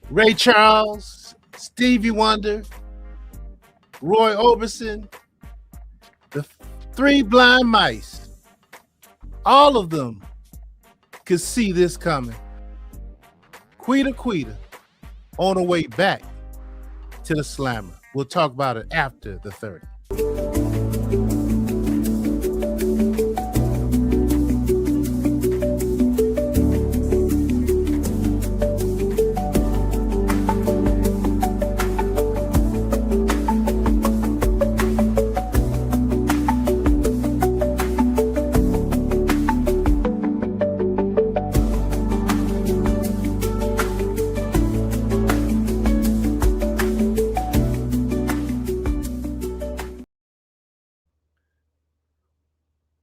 Ray Charles, Stevie Wonder, Roy Orbison, the Three Blind Mice. All of them could see this coming. Quita on the way back to the slammer. We'll talk about it after the 30.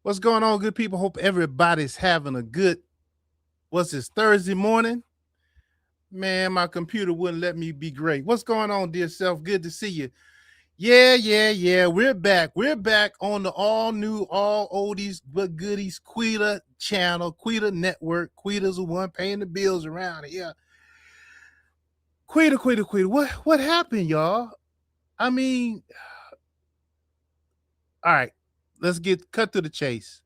What's going on, good people? Hope everybody's having a good, what's this, Thursday morning? Man, my computer wouldn't let me be great. What's going on, dear self? Good to see you. Yeah. We're back. We're back on the all new, all oldies but goodies Quita channel, Quita network. Quita's the one paying the bills around here. Quita. What happened, y'all? I mean, all right, let's get cut to the chase.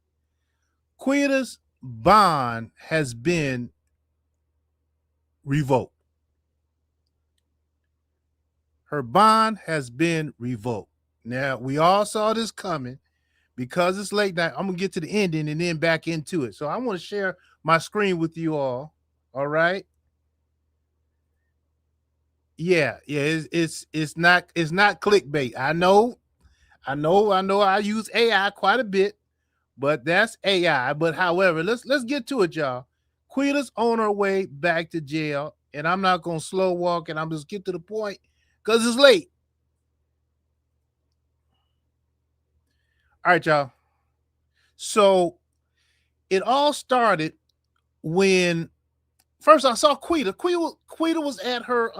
Quita's bond has been revoked. Her bond has been revoked. Now, we all saw this coming because it's late night. I'm going to get to the ending and then back into it. So I want to share my screen with you all. All right. Yeah. It's not clickbait. I know. I use AI quite a bit, but that's AI. But however, let's get to it, y'all. Quita's on her way back to jail, and I'm not gonna slow walk, and I'm just get to the point because it's late. All right, y'all. So it all started when first I saw Quita. Quita was at her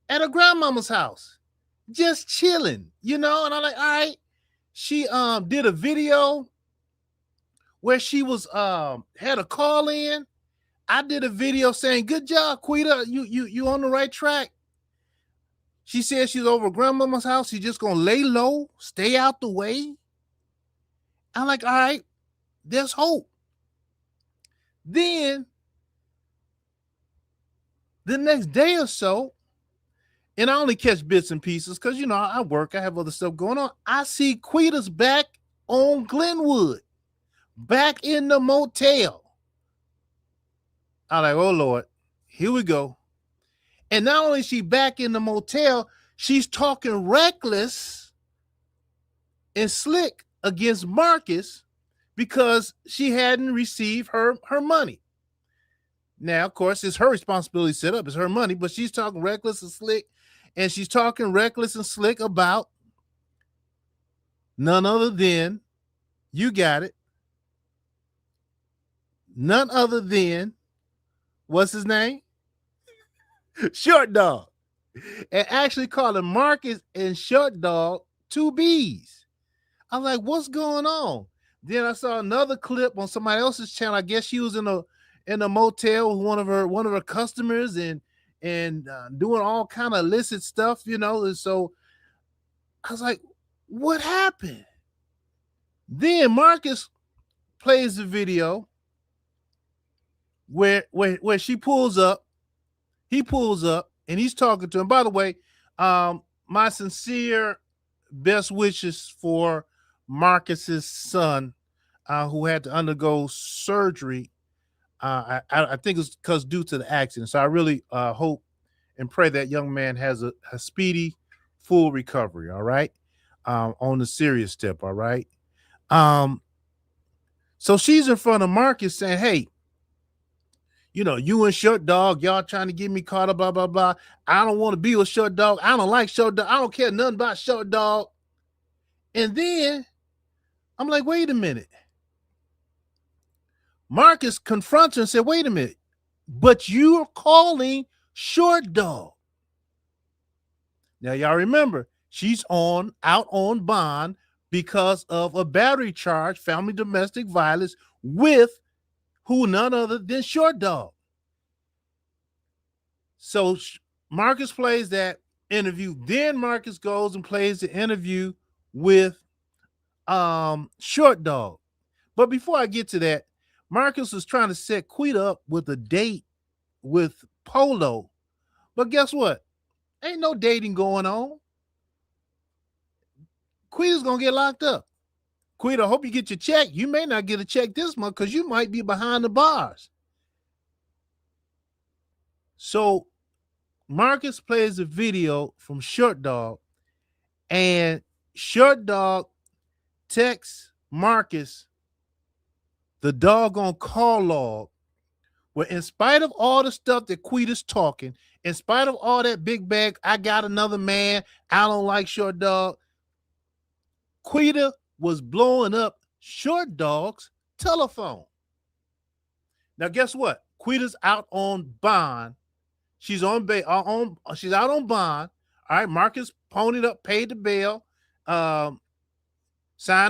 grandmama's house, just chilling, and I'm like, all right. She did a video where she was had a call in. I did a video saying, "Good job, Quita. You on the right track." She said she's over grandmama's house. She's just gonna lay low, stay out the way. I'm like, all right, there's hope. Then the next day or so, and I only catch bits and pieces because I work, I have other stuff going on. I see Quita's back on Glenwood, back in the motel. I'm like, oh Lord, here we go. And not only is she back in the motel, she's talking reckless and slick against Marcus because she hadn't received her money. Now, of course, it's her responsibility to set up. It's her money, but she's talking reckless and slick, and she's talking reckless and slick about none other than, you got it, none other than, what's his name? Short Dog. And actually calling Marcus and Short Dog two B's. I'm like, what's going on? Then I saw another clip on somebody else's channel. I guess she was in a motel with one of her customers and doing all kind of illicit stuff, And so I was like, what happened? Then Marcus plays the video where she pulls up. He pulls up and he's talking to him. By the way, my sincere best wishes for Marcus's son, who had to undergo surgery. I think it's because due to the accident. So I really hope and pray that young man has a speedy, full recovery. All right. On the serious tip. All right. So she's in front of Marcus saying, hey, you and Short Dog, y'all trying to get me caught up, blah, blah, blah. I don't want to be with Short Dog. I don't like Short Dog. I don't care nothing about Short Dog. And then I'm like, wait a minute. Marcus confronts her and said, wait a minute, but you're calling Short Dog. Now, y'all remember, she's out on bond because of a battery charge, family domestic violence with who none other than Short Dog. So Marcus plays that interview. Then Marcus goes and plays the interview with Short Dog. But before I get to that, Marcus was trying to set Quita up with a date with Polo. But guess what? Ain't no dating going on. Quita's gonna get locked up. Quita, hope you get your check. You may not get a check this month because you might be behind the bars. So Marcus plays a video from Short Dog, and Short Dog texts Marcus the doggone call log, where in spite of all the stuff that Quita's talking, in spite of all that big bag, I got another man, I don't like Short Dog, Quita was blowing up Short Dog's telephone. Now, guess what? Quita's out on bond. She's out on bond. All right, Marcus ponied up, paid the bail, signed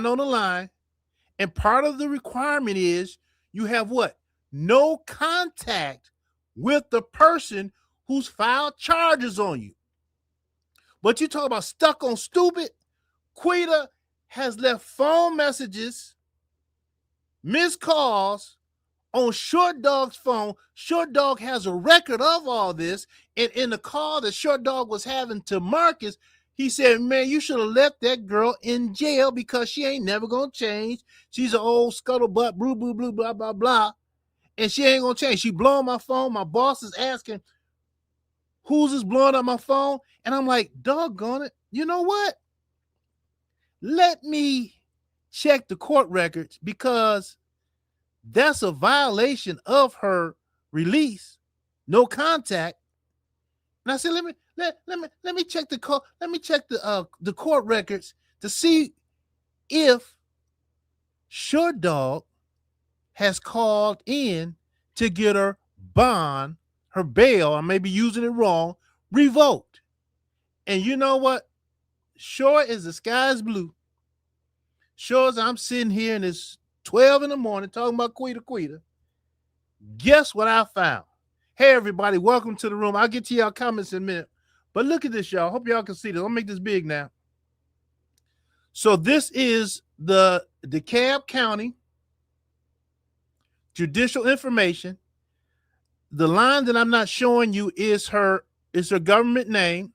on the line. And part of the requirement is you have what? No contact with the person who's filed charges on you. But you talk about stuck on stupid. Quita has left phone messages, missed calls on Short Dog's phone. Short Dog has a record of all this. And in the call that Short Dog was having to Marcus, he said, man, you should have left that girl in jail because she ain't never going to change. She's an old scuttlebutt, blue, blue, blue, blah, blah, blah. And she ain't going to change. She blowing my phone. My boss is asking, who's this blowing up my phone? And I'm like, doggone it. You know what? Let me check the court records because that's a violation of her release. No contact. And I said, let me check the call. Let me check the court records to see if Short Dog has called in to get her bond, her bail, I may be using it wrong, revoked. And you know what? Sure as the sky's blue, sure as I'm sitting here and it's 12 in the morning talking about Quita, guess what I found? Hey, everybody, welcome to the room. I'll get to y'all comments in a minute. But look at this, y'all. Hope y'all can see this. I'll make this big now. So this is the DeKalb County judicial information. The line that I'm not showing you is her government name.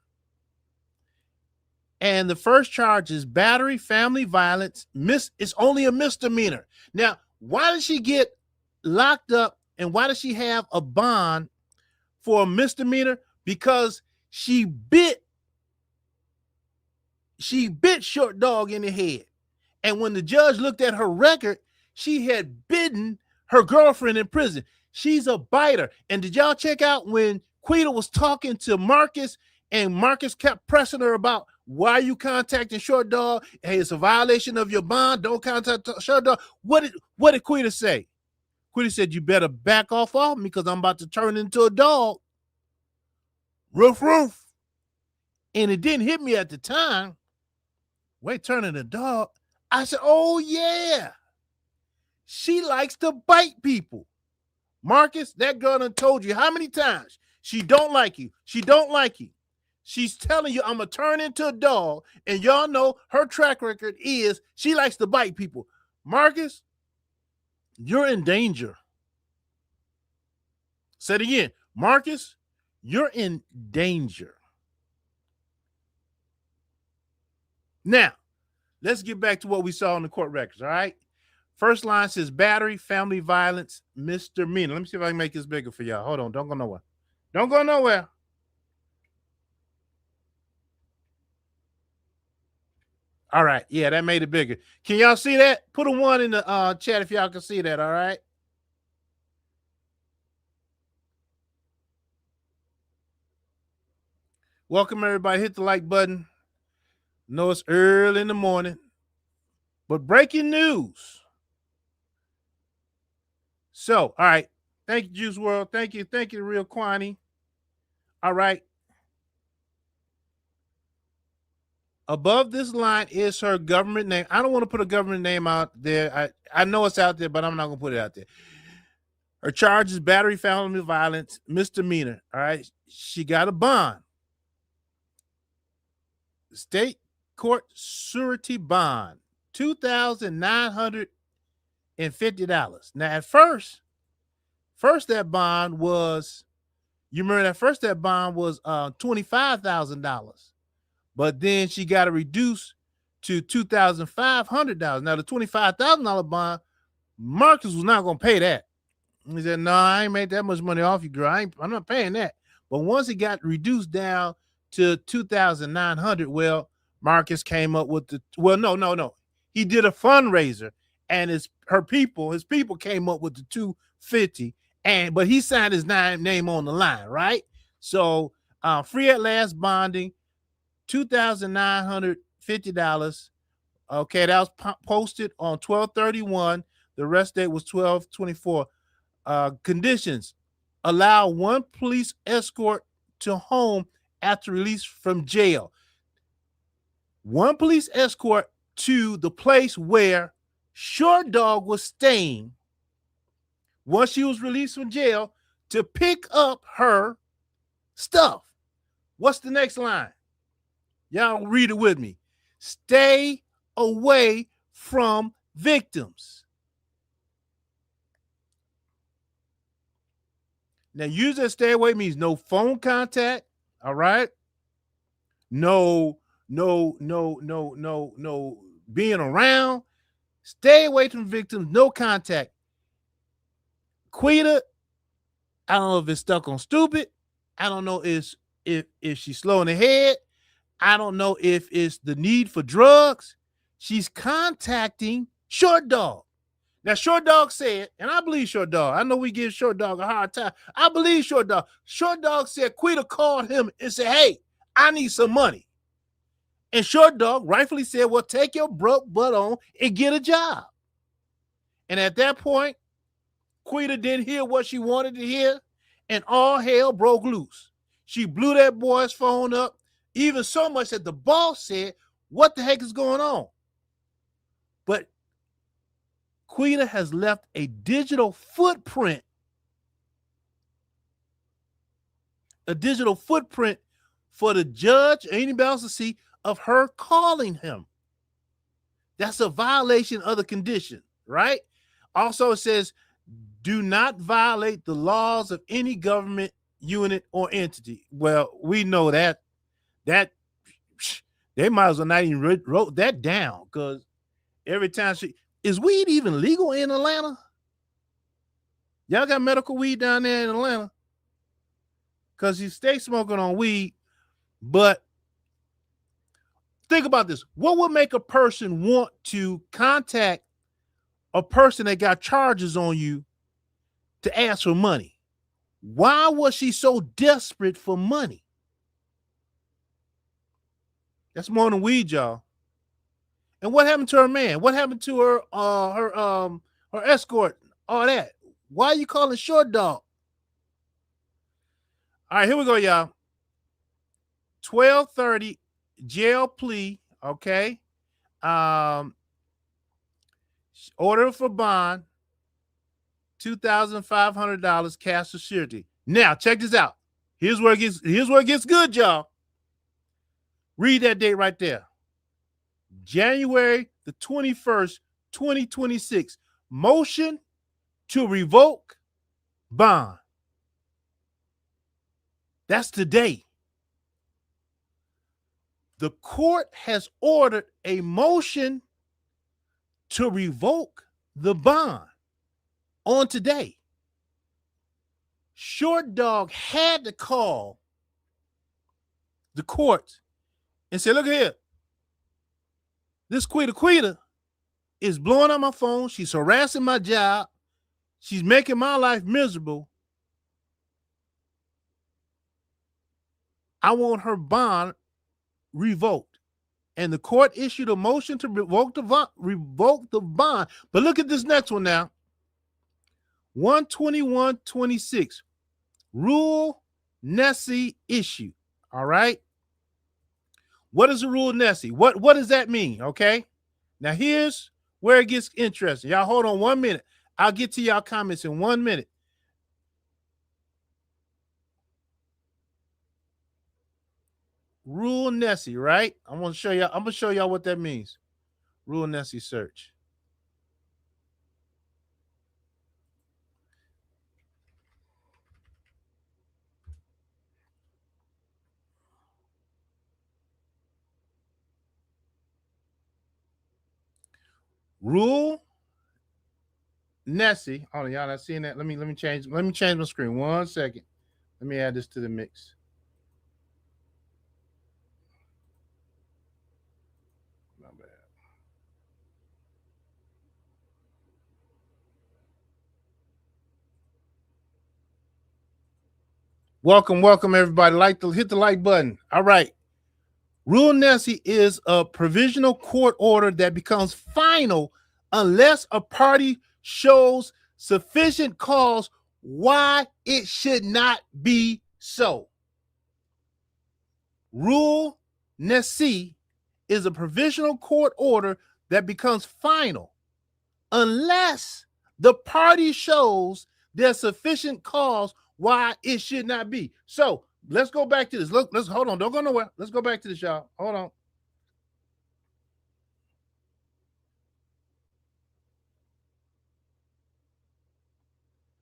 And the first charge is battery, family violence. It's only a misdemeanor. Now, why did she get locked up and why does she have a bond for a misdemeanor? Because she bit Short Dog in the head. And when the judge looked at her record, she had bitten her girlfriend in prison. She's a biter. And did y'all check out when Quita was talking to Marcus and Marcus kept pressing her about why are you contacting Short Dog? Hey, it's a violation of your bond. Don't contact Short Dog. What did Quita say? Quita said, you better back off me because I'm about to turn into a dog. Roof, roof. And it didn't hit me at the time. Wait, turning a dog. I said, oh, yeah. She likes to bite people. Marcus, that girl done told you how many times she don't like you. She don't like you. She's telling you I'm going to turn into a dog. And y'all know her track record is she likes to bite people. Marcus, you're in danger. Say it again. Marcus, you're in danger. Now, let's get back to what we saw in the court records, all right? First line says battery, family violence, misdemeanor. Let me see if I can make this bigger for y'all. Hold on. Don't go nowhere. Don't go nowhere. All right. Yeah, that made it bigger. Can y'all see that? Put a 1 in the chat if y'all can see that, all right? Welcome, everybody. Hit the like button. Know it's early in the morning. But breaking news. So, all right. Thank you, Juice World. Thank you. Thank you, Real Quani. All right. Above this line is her government name. I don't want to put a government name out there. I know it's out there, but I'm not going to put it out there. Her charge is battery, felony violence, misdemeanor. All right. She got a bond. State court surety bond, $2,950. Now, at first that bond was, you remember that first that bond was $25,000, but then she got it reduced to $2,500. Now, the $25,000 bond, Marcus was not going to pay that. He said, "No, I ain't made that much money off you, girl. I'm not paying that." But once it got reduced down to $2,900, well, Marcus came up with no. He did a fundraiser, and his people came up with the $250, but he signed his name on the line, right? So free at last bonding, $2,950. Okay, that was posted on 12/31. The rest date was 12/24. Conditions: allow one police escort to home after release from jail. One police escort to the place where Short Dog was staying once she was released from jail to pick up her stuff. What's the next line? Y'all read it with me. Stay away from victims. Now, usually stay away means no phone contact, all right? No being around. Stay away from victims, no contact. Quita, I don't know if it's stuck on stupid. I don't know if she's slow in the head. I don't know if it's the need for drugs. She's contacting Short Dog. Now, Short Dog said, and I believe Short Dog. I know we give Short Dog a hard time. I believe Short Dog. Short Dog said Quita called him and said, "Hey, I need some money." And Short Dog rightfully said, "Well, take your broke butt on and get a job." And at that point, Quita didn't hear what she wanted to hear, and all hell broke loose. She blew that boy's phone up, even so much that the boss said, "What the heck is going on?" But Quita has left a digital footprint. A digital footprint for the judge or anybody else to see of her calling him. That's a violation of the condition, right? Also, it says, do not violate the laws of any government unit or entity. Well, we know that they might as well not even wrote that down, because every time is weed even legal in Atlanta? Y'all got medical weed down there in Atlanta? Because you stay smoking on weed, but think about this. What would make a person want to contact a person that got charges on you to ask for money? Why was she so desperate for money? That's more than weed, y'all. And what happened to her man? What happened to her escort? All that. Why are you calling Short Dog? All right, here we go, y'all. 12:30 jail plea. Okay. Order for bond, $2,500 cash security. Now, check this out. Here's where it gets good, y'all. Read that date right there. January the 21st, 2026. Motion to revoke bond. That's today. The court has ordered a motion to revoke the bond on today. Short Dog had to call the court and say, "Look here. This Quita is blowing up my phone. She's harassing my job. She's making my life miserable. I want her bond revoked." And the court issued a motion to revoke the bond. But look at this next one now. 121-26. Rule Nessie issue. All right. What is a rule Nessie? What does that mean? Okay. Now here's where it gets interesting. Y'all hold on 1 minute. I'll get to y'all comments in 1 minute. Rule Nessie, right? I'm gonna show y'all what that means. Rule Nessie search. Rule Nessie. Oh, y'all not seeing that? Let me change my screen. 1 second. Let me add this to the mix. Not bad. Welcome everybody. Hit the like button. All right. Rule Nessie is a provisional court order that becomes final unless a party shows sufficient cause why it should not be so. Rule Nessie is a provisional court order that becomes final unless the party shows there's sufficient cause why it should not be. So let's go back to this. Let's hold on. Don't go nowhere. Let's go back to this, y'all. Hold on.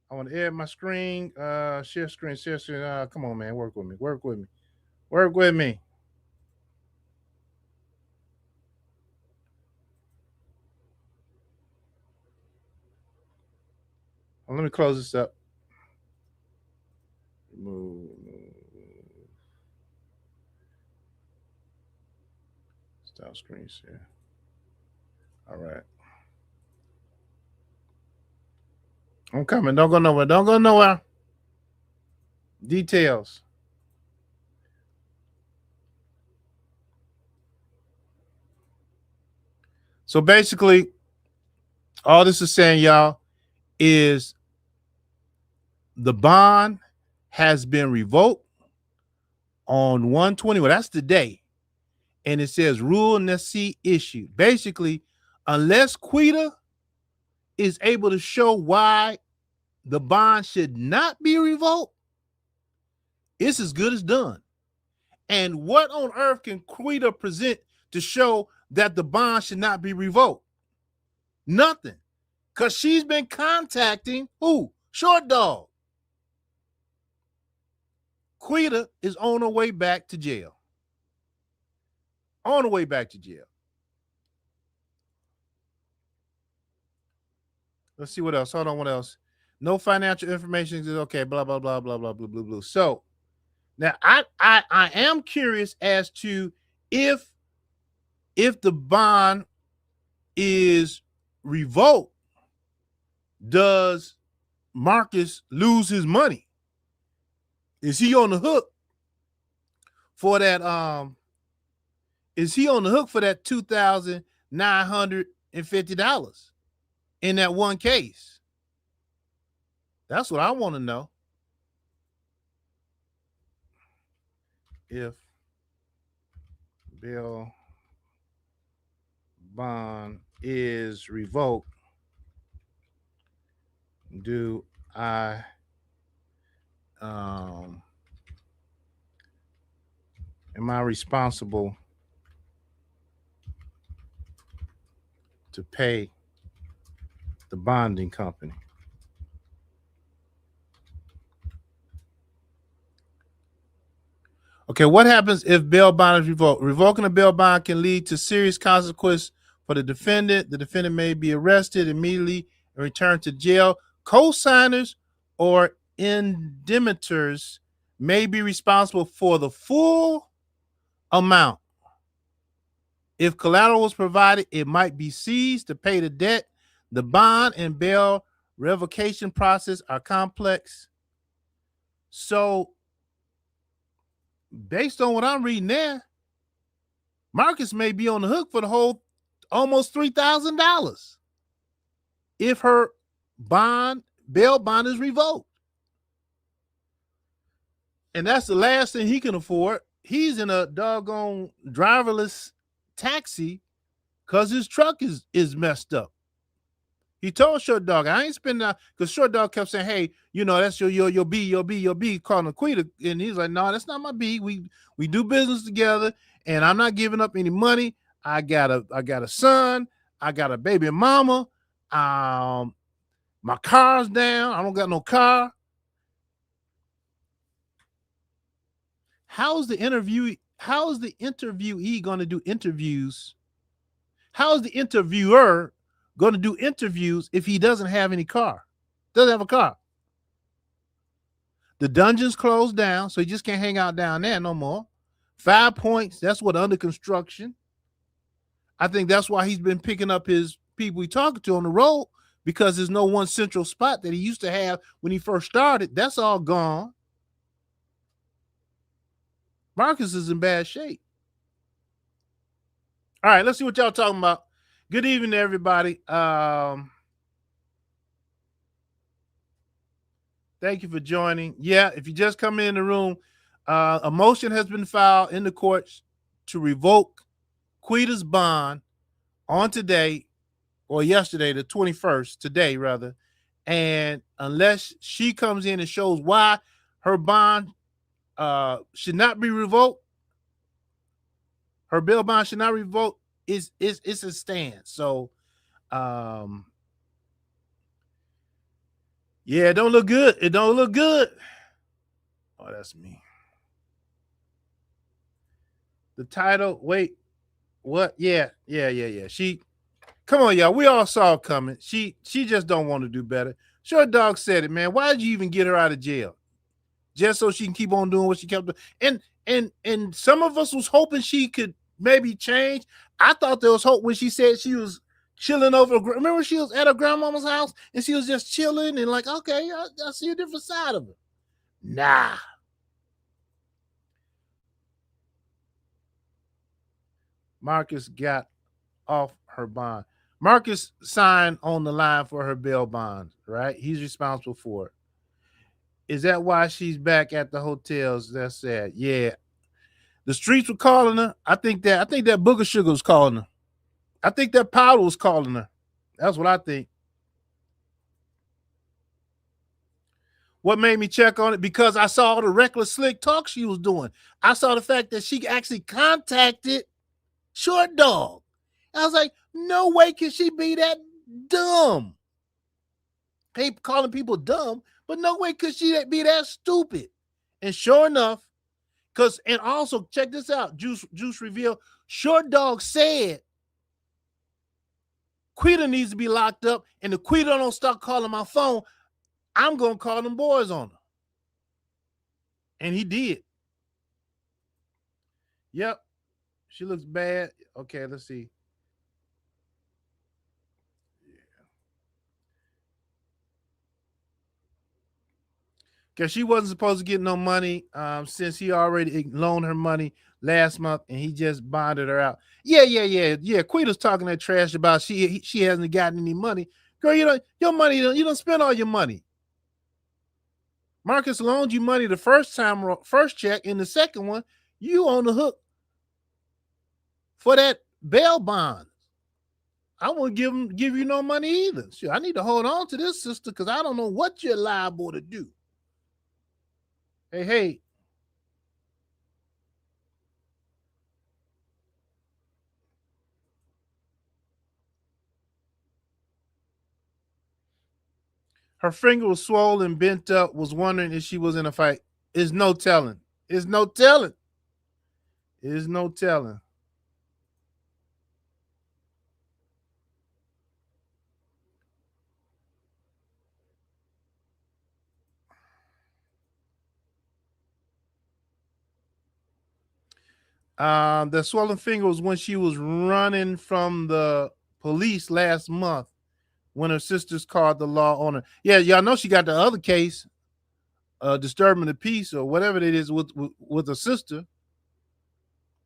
I want to add my screen. Share screen. Come on, man. Work with me. Let me close this up. Move. Stop screen share. All right. I'm coming. Don't go nowhere. Details. So basically, all this is saying, y'all, is the bond has been revoked on 120. Well, that's the day. And it says Rule Nessie issued. Basically, unless Quita is able to show why the bond should not be revoked, it's as good as done. And what on earth can Quita present to show that the bond should not be revoked? Nothing. Because she's been contacting who? Short Dog. Quita is on her way back to jail. Let's see what else. Hold on, what else? No financial information is okay, blah, blah, blah, blah, blah, blah, blah, blah. So now I am curious as to if the bond is revoked, does Marcus lose his money? Is he on the hook for that? Is he on the hook for that $2,950 in that one case? That's what I want to know. If bail bond is revoked, do I am I responsible to pay the bonding company? Okay, what happens if bail bond is revoked? Revoking a bail bond can lead to serious consequences for the defendant. The defendant may be arrested immediately and returned to jail. Co-signers or indemnitors may be responsible for the full amount. If collateral was provided, it might be seized to pay the debt. The bond and bail revocation process are complex. So, based on what I'm reading there, Marcus may be on the hook for the whole almost $3,000 if her bail bond is revoked. And that's the last thing he can afford. He's in a doggone driverless taxi because his truck is messed up. He told Short Dog, I ain't spending because Short Dog kept saying, hey, that's your B, calling Quita. And he's like, no, that's not my B. We do business together, and I'm not giving up any money. I got a son, I got a baby mama. My car's down. I don't got no car. How is the interviewee going to do interviews? How is the interviewer going to do interviews if he doesn't have any car? Doesn't have a car. The dungeon's closed down, so he just can't hang out down there no more. 5 Points, that's what, under construction. I think that's why he's been picking up his people he's talking to on the road, because there's no one central spot that he used to have when he first started. That's all gone. Marcus is in bad shape. All right, let's see what y'all talking about. Good evening, everybody. Thank you for joining. Yeah, if you just come in the room, a motion has been filed in the courts to revoke Quita's bond on today, or yesterday, the 21st, today rather. And unless she comes in and shows why her bond should not be revoked, her bail bond should not be revoked, it's a stand. So yeah, it don't look good. It don't look good. Oh, that's me. The title, wait, what? Yeah. She, come on, y'all. We all saw it coming. She just don't want to do better. Short Dog said it, man. Why did you even get her out of jail? Just so she can keep on doing what she kept doing. And some of us was hoping she could maybe change. I thought there was hope when she said she was chilling over. Remember, she was at her grandmama's house and she was just chilling and like, okay, I see a different side of her. Nah. Marcus got off her bond. Marcus signed on the line for her bail bond, right? He's responsible for it. Is that why she's back at the hotels? That's sad. Yeah. The streets were calling her. I think that Booger Sugar was calling her. I think that Powder was calling her. That's what I think. What made me check on it? Because I saw the reckless slick talk she was doing. I saw the fact that she actually contacted Short Dog. I was like, no way can she be that dumb. I hate calling people dumb, but no way could she be that stupid. And sure enough, and also check this out, Juice revealed, Short Dog said Quita needs to be locked up, and if Quita don't start calling my phone, I'm going to call them boys on her. And he did. Yep. She looks bad. Okay, let's see. Because she wasn't supposed to get no money since he already loaned her money last month and he just bonded her out. Yeah. Quita's talking that trash about she hasn't gotten any money. Girl, you don't spend all your money. Marcus loaned you money the first check, and the second one, you on the hook for that bail bond. I won't give you no money either. Sure, I need to hold on to this, sister, because I don't know what you're liable to do. Hey. Her finger was swollen, bent up, was wondering if she was in a fight. There's no telling. There's no telling. There's no telling. The swollen finger was when she was running from the police last month when her sisters called the law on her. Yeah, y'all know she got the other case, disturbing the peace or whatever it is with her sister.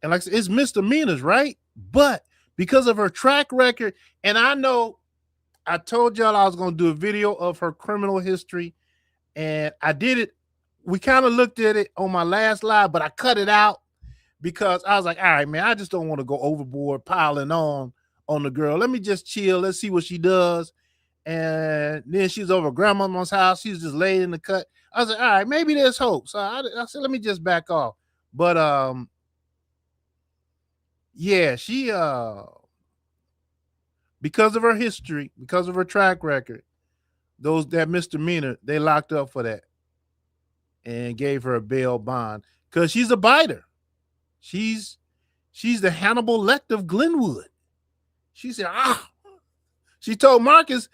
And like I said, it's misdemeanors, right? But because of her track record, and I know I told y'all I was going to do a video of her criminal history, and I did it. We kind of looked at it on my last live, but I cut it out because I was like, all right, man, I just don't want to go overboard piling on the girl. Let me just chill. Let's see what she does. And then she's over at grandmama's house. She's just laid in the cut. I was like, all right, maybe there's hope. So I said, let me just back off. But yeah, she because of her history, because of her track record, that misdemeanor, they locked up for that and gave her a bail bond because she's a biter. She's the Hannibal Lecter of Glenwood. She said, she told Marcus,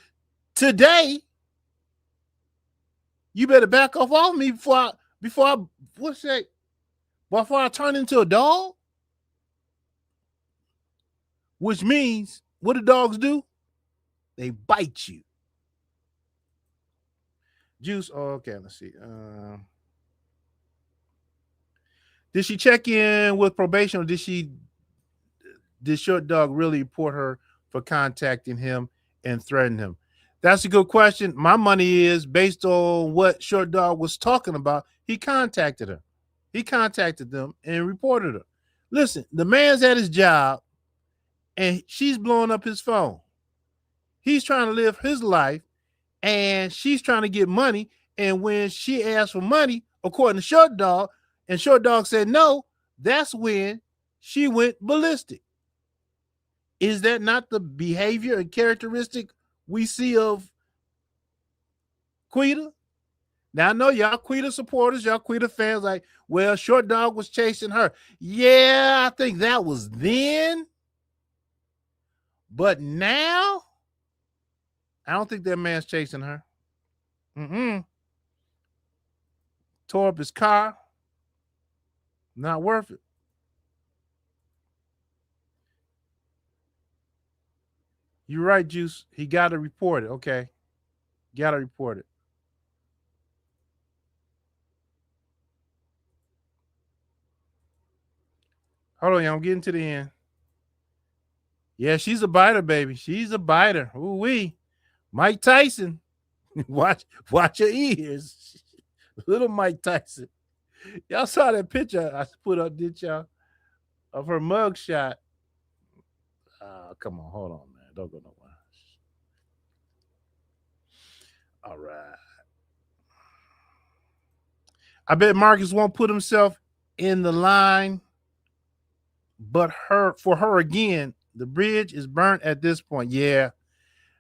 today, you better back off me before I turn into a dog. Which means, what do dogs do? They bite you. Juice, okay, let's see. Did she check in with probation, or did Short Dog really report her for contacting him and threatening him? That's a good question. My money is based on what Short Dog was talking about. He contacted her. He contacted them and reported her. Listen, the man's at his job and she's blowing up his phone. He's trying to live his life and she's trying to get money. And when she asked for money, according to Short Dog, and Short Dog said no, that's when she went ballistic. Is that not the behavior and characteristic we see of Quita? Now, I know y'all Quita supporters, y'all Quita fans, like, well, Short Dog was chasing her. Yeah, I think that was then. But now, I don't think that man's chasing her. Tore up his car. Not worth it. You're right, Juice. He got to report it. Okay. Got to report it. Hold on, y'all. I'm getting to the end. Yeah, she's a biter, baby. She's a biter. Ooh-wee. Mike Tyson. watch your ears. Little Mike Tyson. Y'all saw that picture I put up, did y'all? Of her mugshot. Come on, hold on, man. Don't go nowhere. All right. I bet Marcus won't put himself in the line, but for her again, the bridge is burnt at this point. Yeah.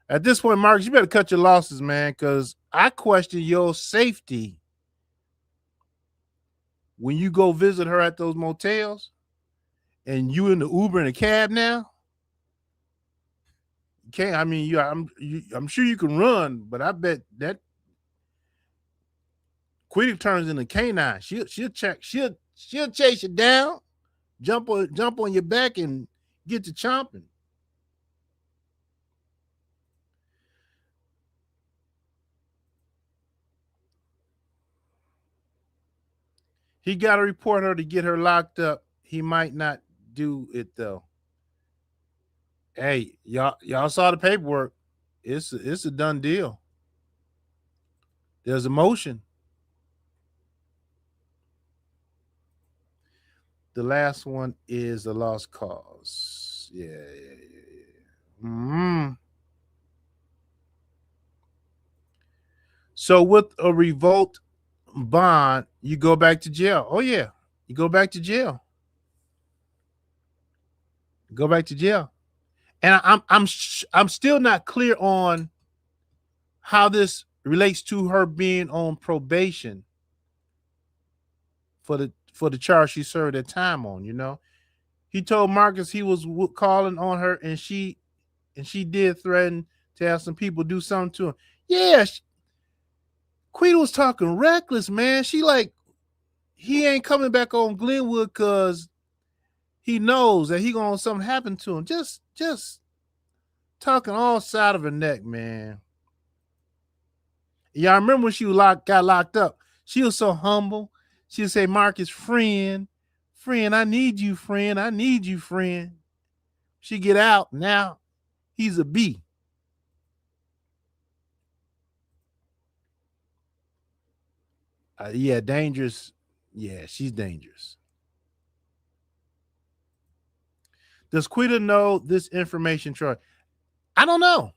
At this point, Marcus, you better cut your losses, man, because I question your safety when you go visit her at those motels and you in the Uber and a cab now. You can't, I mean, I'm sure you can run, but I bet that Quiddy turns into canine. She'll chase you down, jump on your back and get to chomping. He got to report her to get her locked up. He might not do it though. Hey, y'all saw the paperwork. It's a done deal. There's a motion. The last one is a lost cause. Yeah. So with a revoked bond, you go back to jail. Oh yeah, you go back to jail. Go back to jail. And I'm still not clear on how this relates to her being on probation for the charge she served that time on. You know, he told Marcus he was calling on her, and she did threaten to have some people do something to him. Yeah, Queen was talking reckless, man. She like, he ain't coming back on Glenwood because he knows that he gonna something happen to him. Just talking all side of her neck, man. Y'all remember when she got locked up? She was so humble. She would say, Marcus, friend, I need you, friend. I need you, friend. She get out, now he's a B. Yeah, dangerous. Yeah, she's dangerous. Does Quita know this information, Troy? I don't know.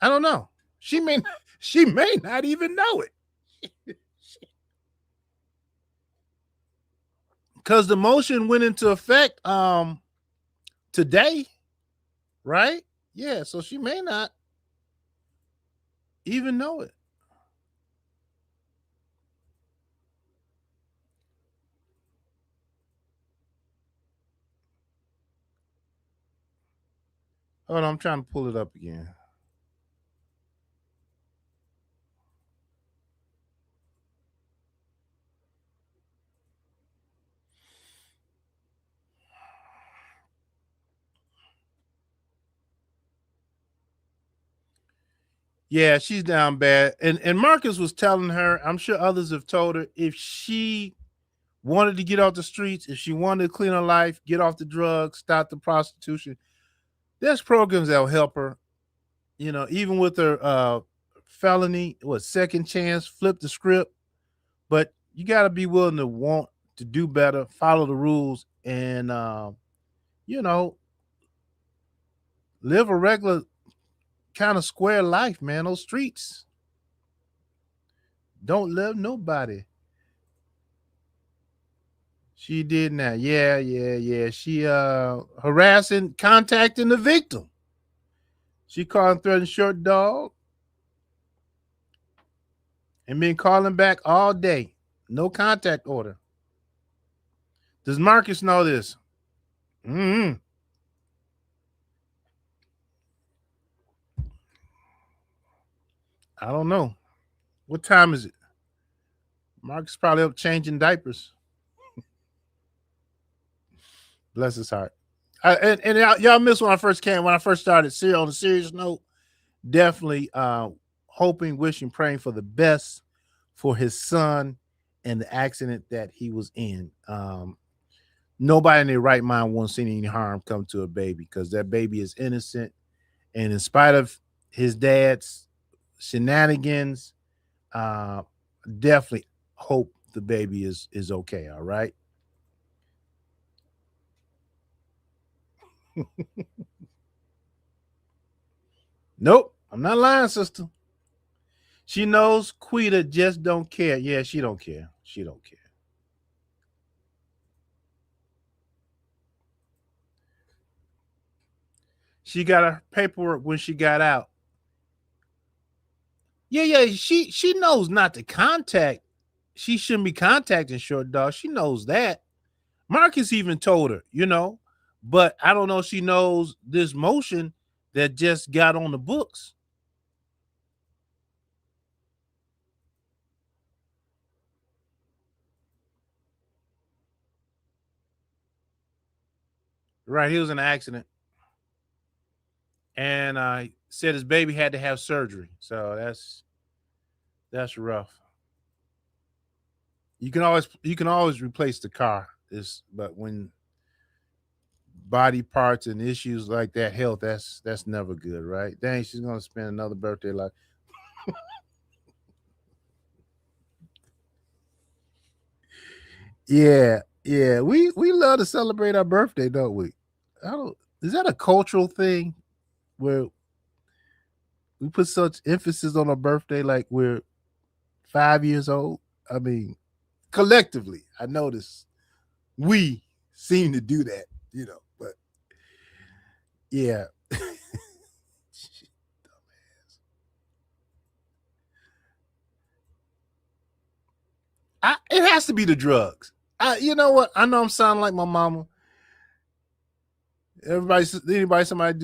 I don't know. She may not even know it. Because the motion went into effect today, right? Yeah, so she may not even know it. Hold on, I'm trying to pull it up again. Yeah, she's down bad. And Marcus was telling her, I'm sure others have told her, if she wanted to get off the streets, if she wanted to clean her life, get off the drugs, stop the prostitution, there's programs that'll help her. You know, even with her felony, second chance, flip the script. But you got to be willing to want to do better, follow the rules, and you know, live a regular kind of square life, man. Those streets don't love nobody. She did that. Yeah, yeah, yeah. She harassing, contacting the victim. She called and threatened Short Dog and been calling back all day. No contact order. Does Marcus know this? Mm-hmm. I don't know. What time is it? Marcus probably up changing diapers. Bless his heart. And y'all missed when I first came, when I first started. On a serious note, definitely hoping, wishing, praying for the best for his son and the accident that he was in. Nobody in their right mind wants any harm come to a baby because that baby is innocent. And in spite of his dad's shenanigans, definitely hope the baby is okay. All right. Nope, I'm not lying, sister. She knows Quita just don't care. Yeah, she don't care. She don't care. She got her paperwork when she got out. Yeah, yeah. She knows not to contact. She shouldn't be contacting Short Dog. She knows that. Marcus even told her, but I don't know if she knows this motion that just got on the books. Right, he was in an accident, and said his baby had to have surgery. So that's rough. You can always replace the car. But when body parts and issues like that, health, that's never good, right? Dang, she's gonna spend another birthday like. Yeah, yeah. We love to celebrate our birthday, don't we? I don't. Is that a cultural thing where we put such emphasis on our birthday like we're 5 years old? I mean, collectively, I notice we seem to do that, But yeah, it has to be the drugs. You know what? I know I'm sounding like my mama. Anytime somebody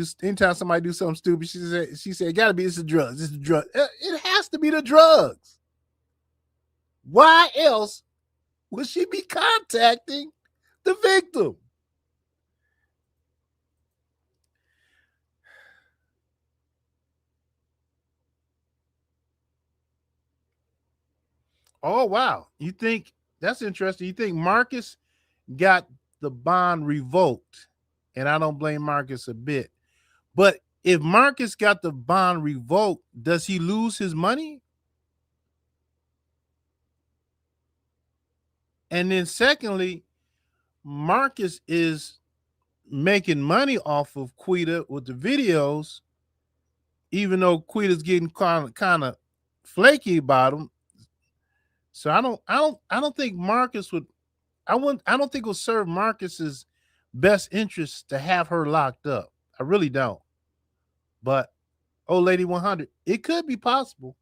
do something stupid, she said, "Gotta be it's the drugs. It's the drug. It has to be the drugs. Why else would she be contacting the victim?" Oh wow, you think that's interesting? You think Marcus got the bond revoked, and I don't blame Marcus a bit. But if Marcus got the bond revoked, does he lose his money? And then secondly, Marcus is making money off of Quita with the videos. even though Quita's getting kind of flaky about him. So I don't think Marcus would. I don't think it would serve Marcus's best interest to have her locked up. I really don't. But old lady 100, it could be possible.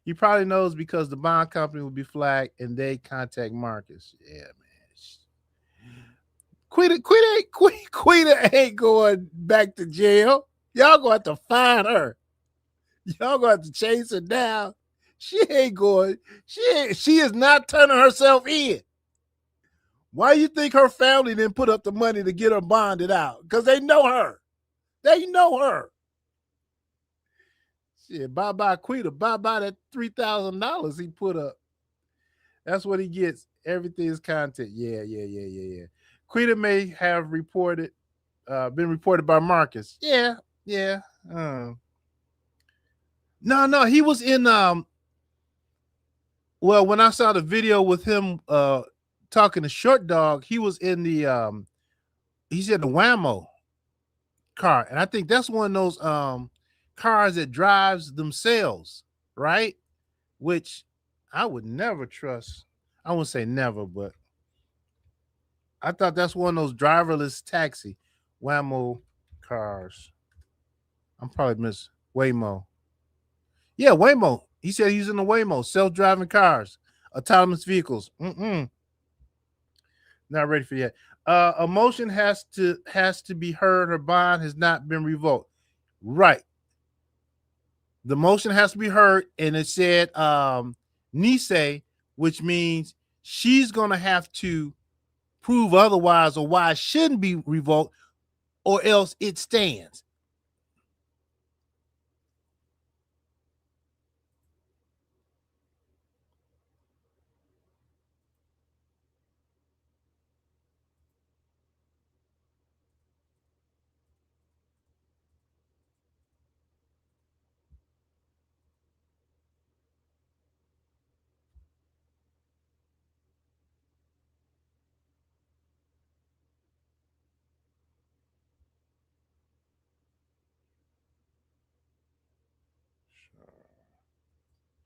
He probably knows because the bond company will be flagged and they contact Marcus. Yeah, man. Quita ain't going back to jail. Y'all gonna have to find her. Y'all gonna have to chase her down. She ain't going. She is not turning herself in. Why you think her family didn't put up the money to get her bonded out? Because they know her. They know her. Shit, bye Quita. Bye that $3,000 he put up. That's what he gets. Everything is content. Yeah. Quita may have been reported by Marcus. Yeah. No, he was in well, when I saw the video with him talking to Short Dog, he was in the he's in the Whammo car. And I think that's one of those cars that drives themselves, right? Which I would never trust. I wouldn't say never, but I thought that's one of those driverless taxi Whammo cars. I'm probably miss Waymo. Yeah, Waymo. He said he's in the Waymo, self-driving cars, autonomous vehicles. Not ready for yet. A motion has to be heard. Her bond has not been revoked. Right. The motion has to be heard, and it said Nisei, which means she's gonna have to prove otherwise or why it shouldn't be revoked, or else it stands.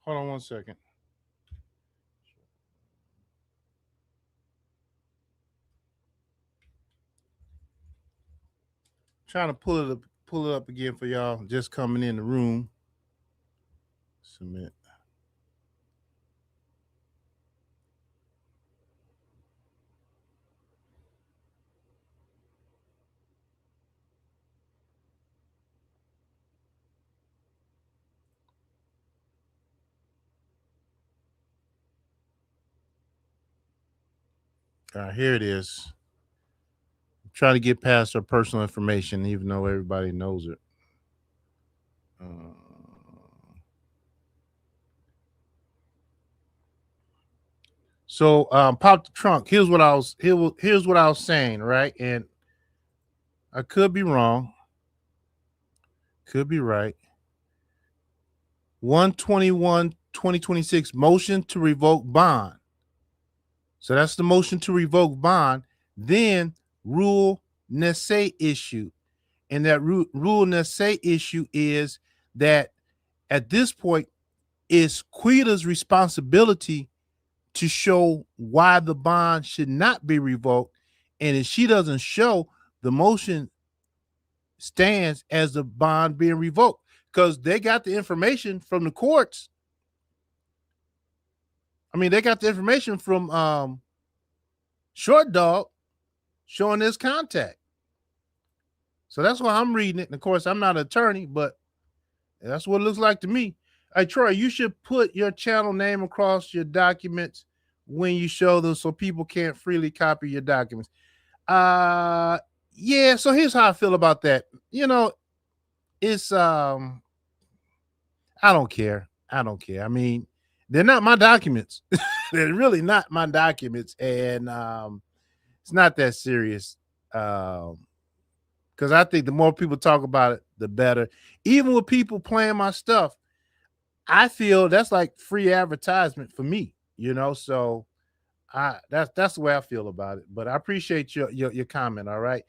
Hold on one second. Trying to pull it up again for y'all just coming in the room. Submit. All right, here it is. Try to get past her personal information, even though everybody knows it. So pop the trunk. Here's what I was saying, right? And I could be wrong. Could be right. 1/21/2026 motion to revoke bond. So that's the motion to revoke bond. Then rule Nesse issue. And that rule Nesse issue is that at this point, it's Quita's responsibility to show why the bond should not be revoked. And if she doesn't show, the motion stands as the bond being revoked because they got the information from the courts. I mean, they got the information from Short Dog showing his contact. So that's why I'm reading it. And of course, I'm not an attorney, but that's what it looks like to me. Hey, Troy, you should put your channel name across your documents when you show them so people can't freely copy your documents. Yeah, so here's how I feel about that. You know, it's I don't care. I mean, they're not my documents. They're really not my documents, and it's not that serious. Because I think the more people talk about it, the better. Even with people playing my stuff, I feel that's like free advertisement for me, you know. So that's the way I feel about it. But I appreciate your comment. All right.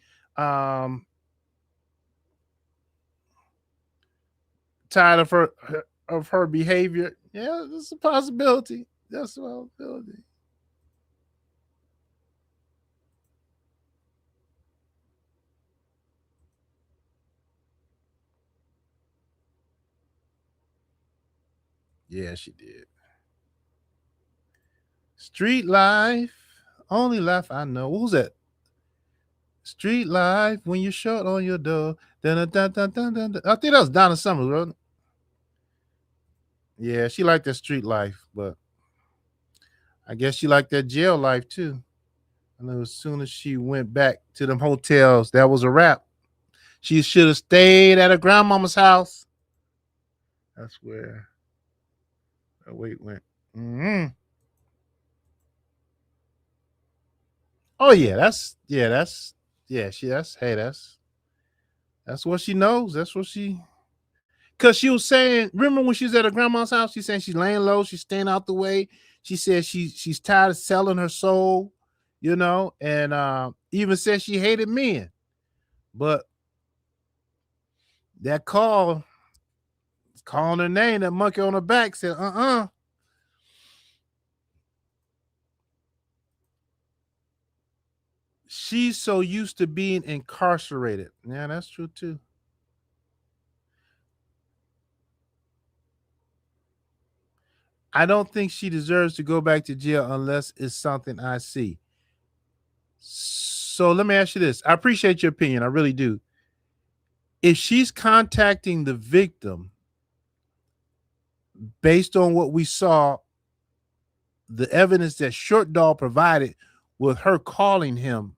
tired of her behavior. Yeah, that's a possibility. That's a possibility. Yeah, she did. Street life, only life I know. Who's that? Street life, when you're short on your door. Dun, dun, dun, dun, dun, dun, dun. I think that was Donna Summers, wasn't it? Yeah, she liked that street life, but I guess she liked that jail life too. I know as soon as she went back to them hotels, that was a wrap. She should have stayed at her grandmama's house. That's where her weight went. Mm-hmm. Oh yeah, that's what she knows. That's what she, because she was saying, remember when she was at her grandma's house, she's saying she's laying low, she's staying out the way. She said she's tired of selling her soul, and even said she hated men. But that calling her name, that monkey on her back said, she's so used to being incarcerated. Yeah, that's true too. I don't think she deserves to go back to jail unless it's something I see. So let me ask you this. I appreciate your opinion. I really do. If she's contacting the victim based on what we saw, the evidence that Short Dog provided with her calling him,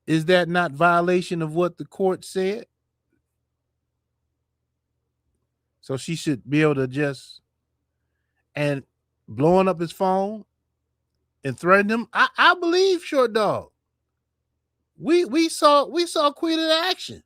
is that not violation of what the court said? So she should be able to just, and blowing up his phone and threaten him. I believe Short Dog. We saw Queen in action.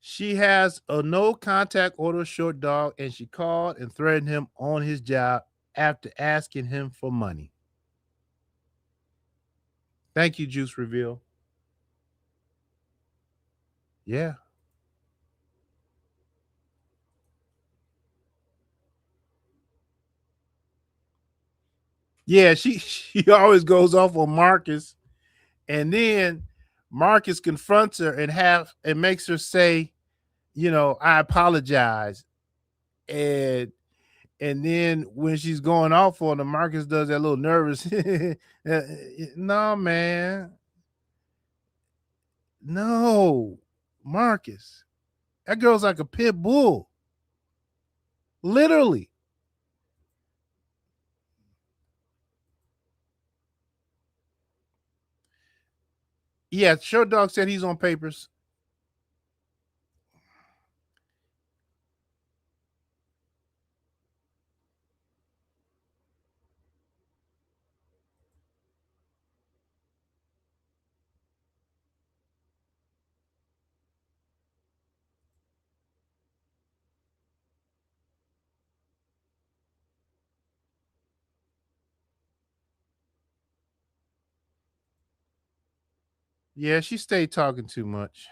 She has a no contact order, Short Dog, and she called and threatened him on his job after asking him for money. Thank you, Juice Reveal. Yeah. Yeah, she always goes off on Marcus, and then Marcus confronts her and makes her say, I apologize. And then when she's going off on him, Marcus does that little nervous. No, man. No, Marcus. That girl's like a pit bull. Literally. Yeah, Short Dog said he's on papers. Yeah, she stayed talking too much.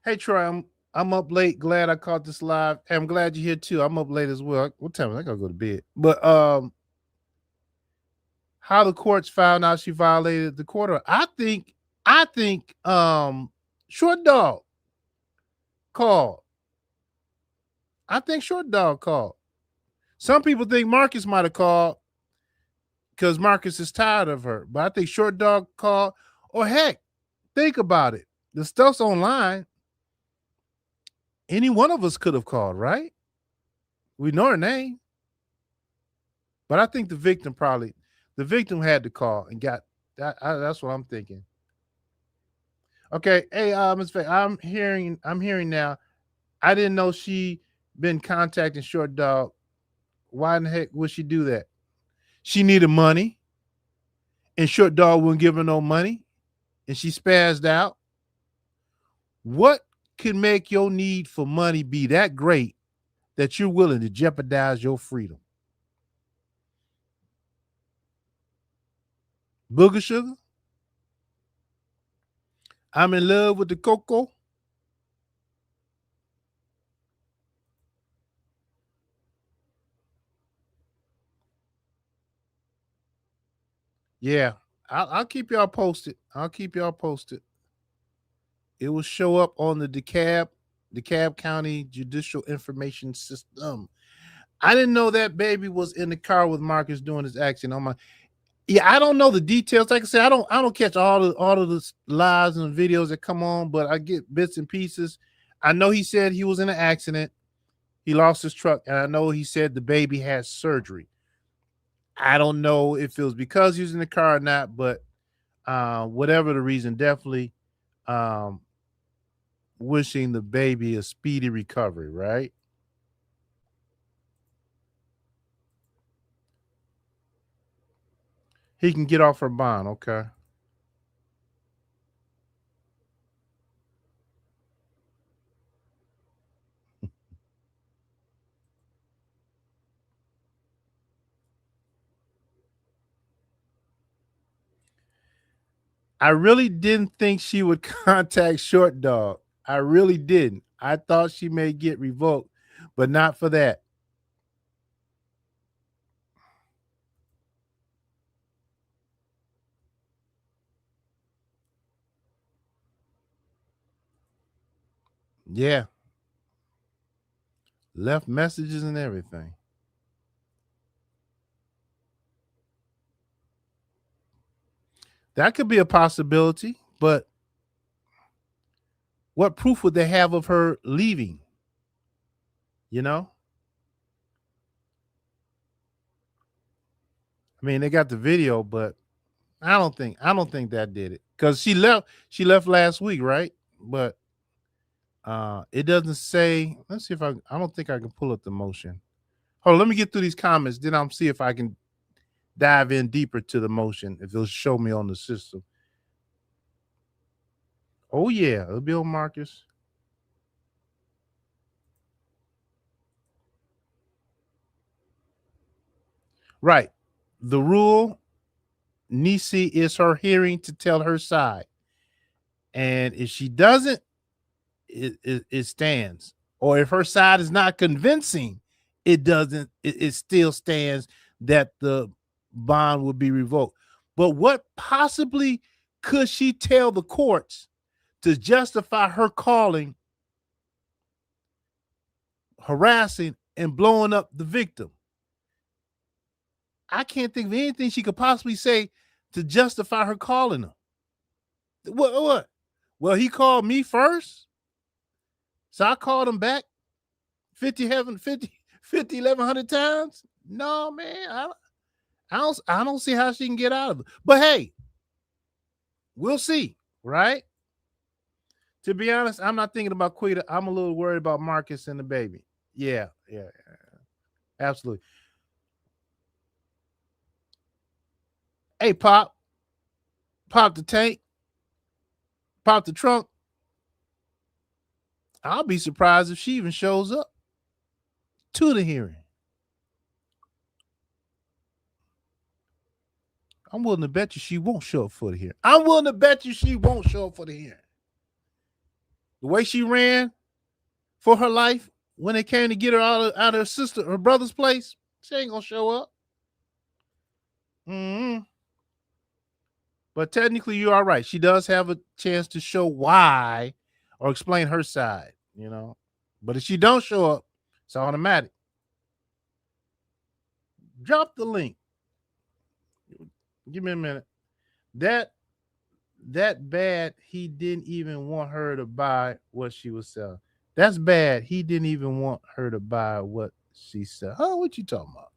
Hey Troy, I'm up late. Glad I caught this live. Hey, I'm glad you're here too. I'm up late as well. What time? I gotta go to bed. But how the courts found out she violated the court order? I think Short Dog called. I think Short Dog called. Some people think Marcus might have called because Marcus is tired of her. But I think Short Dog called. Or heck, think about it. The stuff's online. Any one of us could have called, right? We know her name. But I think the victim had to call and got that. That's what I'm thinking. Okay, hey, Ms. Faye, I'm hearing now. I didn't know she been contacting Short Dog. Why in the heck would she do that? She needed money, and Short Dog wouldn't give her no money, and she spazzed out. What could make your need for money be that great that you're willing to jeopardize your freedom? Booger Sugar, I'm in love with the cocoa. Yeah, I'll keep y'all posted. I'll keep y'all posted. It will show up on the DeKalb County Judicial Information System. I didn't know that baby was in the car with Marcus doing his accident on my. Yeah, I don't know the details. Like I said, I don't catch all of the lives and videos that come on, but I get bits and pieces. I know he said he was in an accident. He lost his truck, and I know he said the baby had surgery. I don't know if it was because he was in the car or not, but whatever the reason, definitely um, wishing the baby a speedy recovery, right? He can get off her bond, okay? I really didn't think she would contact Short Dog. I really didn't. I thought she may get revoked, but not for that. Yeah, left messages and everything. That could be a possibility, but what proof would they have of her leaving? You know? I mean, they got the video, but I don't think that did it. Cuz she left last week, right? But it doesn't say. Let's see if I don't think I can pull up the motion. Hold on, let me get through these comments, then I'll see if I can dive in deeper to the motion if it'll show me on the system. Oh yeah, it'll be on Marcus. Right. The rule, Nisi, is her hearing to tell her side. And if she doesn't, it stands. Or if her side is not convincing, it doesn't, it still stands that the bond will be revoked. But what possibly could she tell the courts to justify her calling, harassing, and blowing up the victim? I can't think of anything she could possibly say to justify her calling him. What? Well, he called me first, so I called him back 50, 1100 times. No, man, I don't see how she can get out of it. But hey, we'll see, right? To be honest, I'm not thinking about Quita. I'm a little worried about Marcus and the baby. Yeah, absolutely. Hey, pop the tank, pop the trunk. I'll be surprised if she even shows up to the hearing. I'm willing to bet you she won't show up for the hearing. I'm willing to bet you she won't show up for the hearing. The way she ran for her life when they came to get her out of her sister, her brother's place, she ain't gonna show up. Mm-hmm. But technically, you are right. She does have a chance to show why or explain her side, you know. But if she don't show up, it's automatic. Drop the link. Give me a minute. That bad. He didn't even want her to buy what she was selling. That's bad. He didn't even want her to buy what she said. Oh, what you talking about?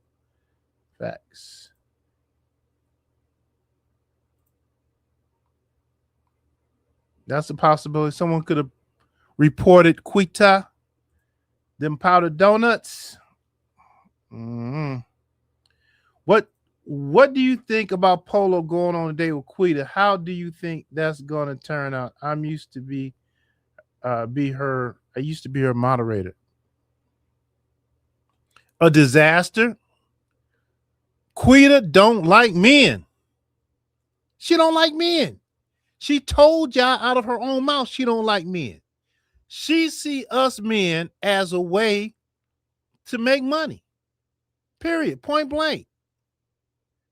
Facts. That's a possibility. Someone could have reported Quita, them powdered donuts. Mm-hmm. What What do you think about Polo going on a date with Quita? How do you think that's going to turn out? I'm used to be her. I used to be her moderator. A disaster. Quita don't like men. She don't like men. She told y'all out of her own mouth she don't like men. She see us men as a way to make money. Period. Point blank.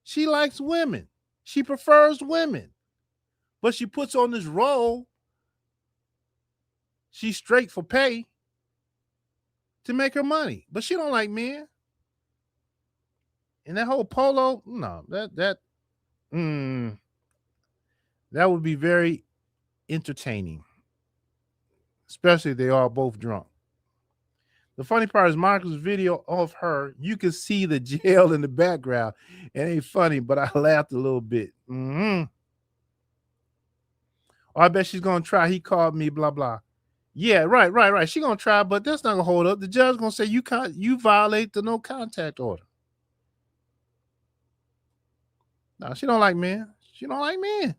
She likes women. She prefers women. But she puts on this role. She's straight for pay to make her money. But she don't like men. And that whole Polo, no, that would be very entertaining. Especially if they are both drunk. The funny part is Marcus' video of her, you can see the jail in the background. It ain't funny, but I laughed a little bit. Oh, I bet she's gonna try. He called me, blah blah. Yeah, right. She's gonna try, but that's not gonna hold up. The judge gonna say you violate the no contact order. No, she don't like men. She don't like men.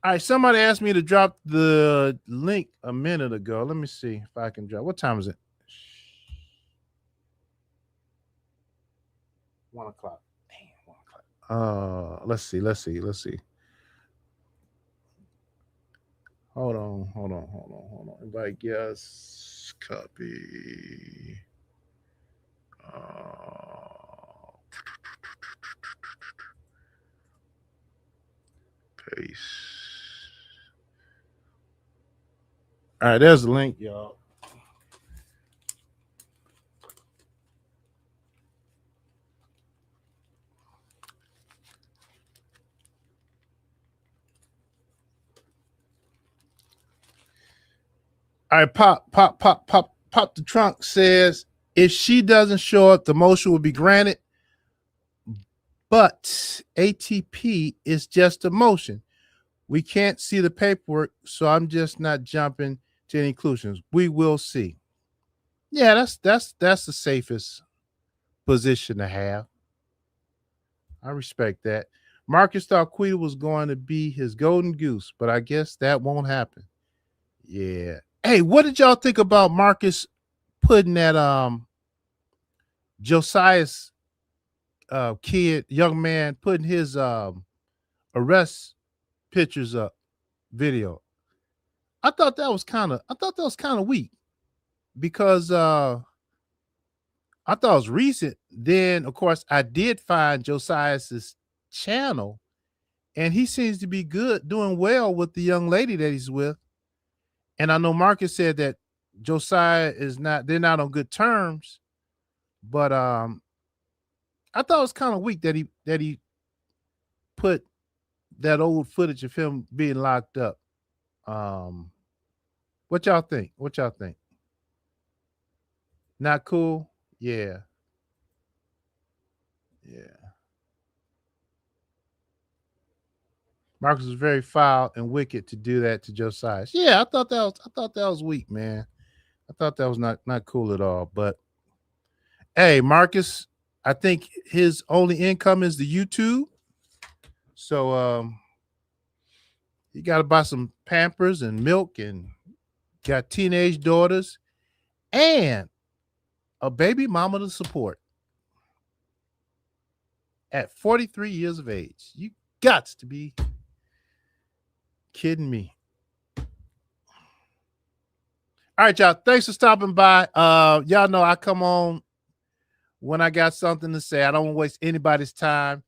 All right, somebody asked me to drop the link a minute ago. Let me see if I can drop. What time is it? 1 o'clock. Damn, 1 o'clock. Let's see. Hold on. Invite guests. Copy. Paste. All right, there's the link, y'all. All right, pop the trunk says if she doesn't show up, the motion will be granted. But ATP is just a motion. We can't see the paperwork, so I'm just not jumping to any conclusions. We will see. Yeah, that's the safest position to have. I respect that. Marcus thought Quita was going to be his golden goose, but I guess that won't happen. Yeah. Hey, what did y'all think about Marcus putting that Josiah's young man putting his arrest pictures up video? I thought that was kind of weak because I thought it was recent. Then of course I did find Josiah's channel, and he seems to be good, doing well with the young lady that he's with. And I know Marcus said that Josiah they're not on good terms, but I thought it was kind of weak that he put that old footage of him being locked up. What y'all think? Not cool? Yeah. Marcus was very foul and wicked to do that to Josiah. Yeah, I thought that was weak, man. I thought that was not cool at all. But hey, Marcus, I think his only income is the YouTube. So you got to buy some Pampers and milk, and got teenage daughters and a baby mama to support at 43 years of age. You got to be kidding me. All right, y'all. Thanks for stopping by. Y'all know I come on when I got something to say. I don't want to waste anybody's time.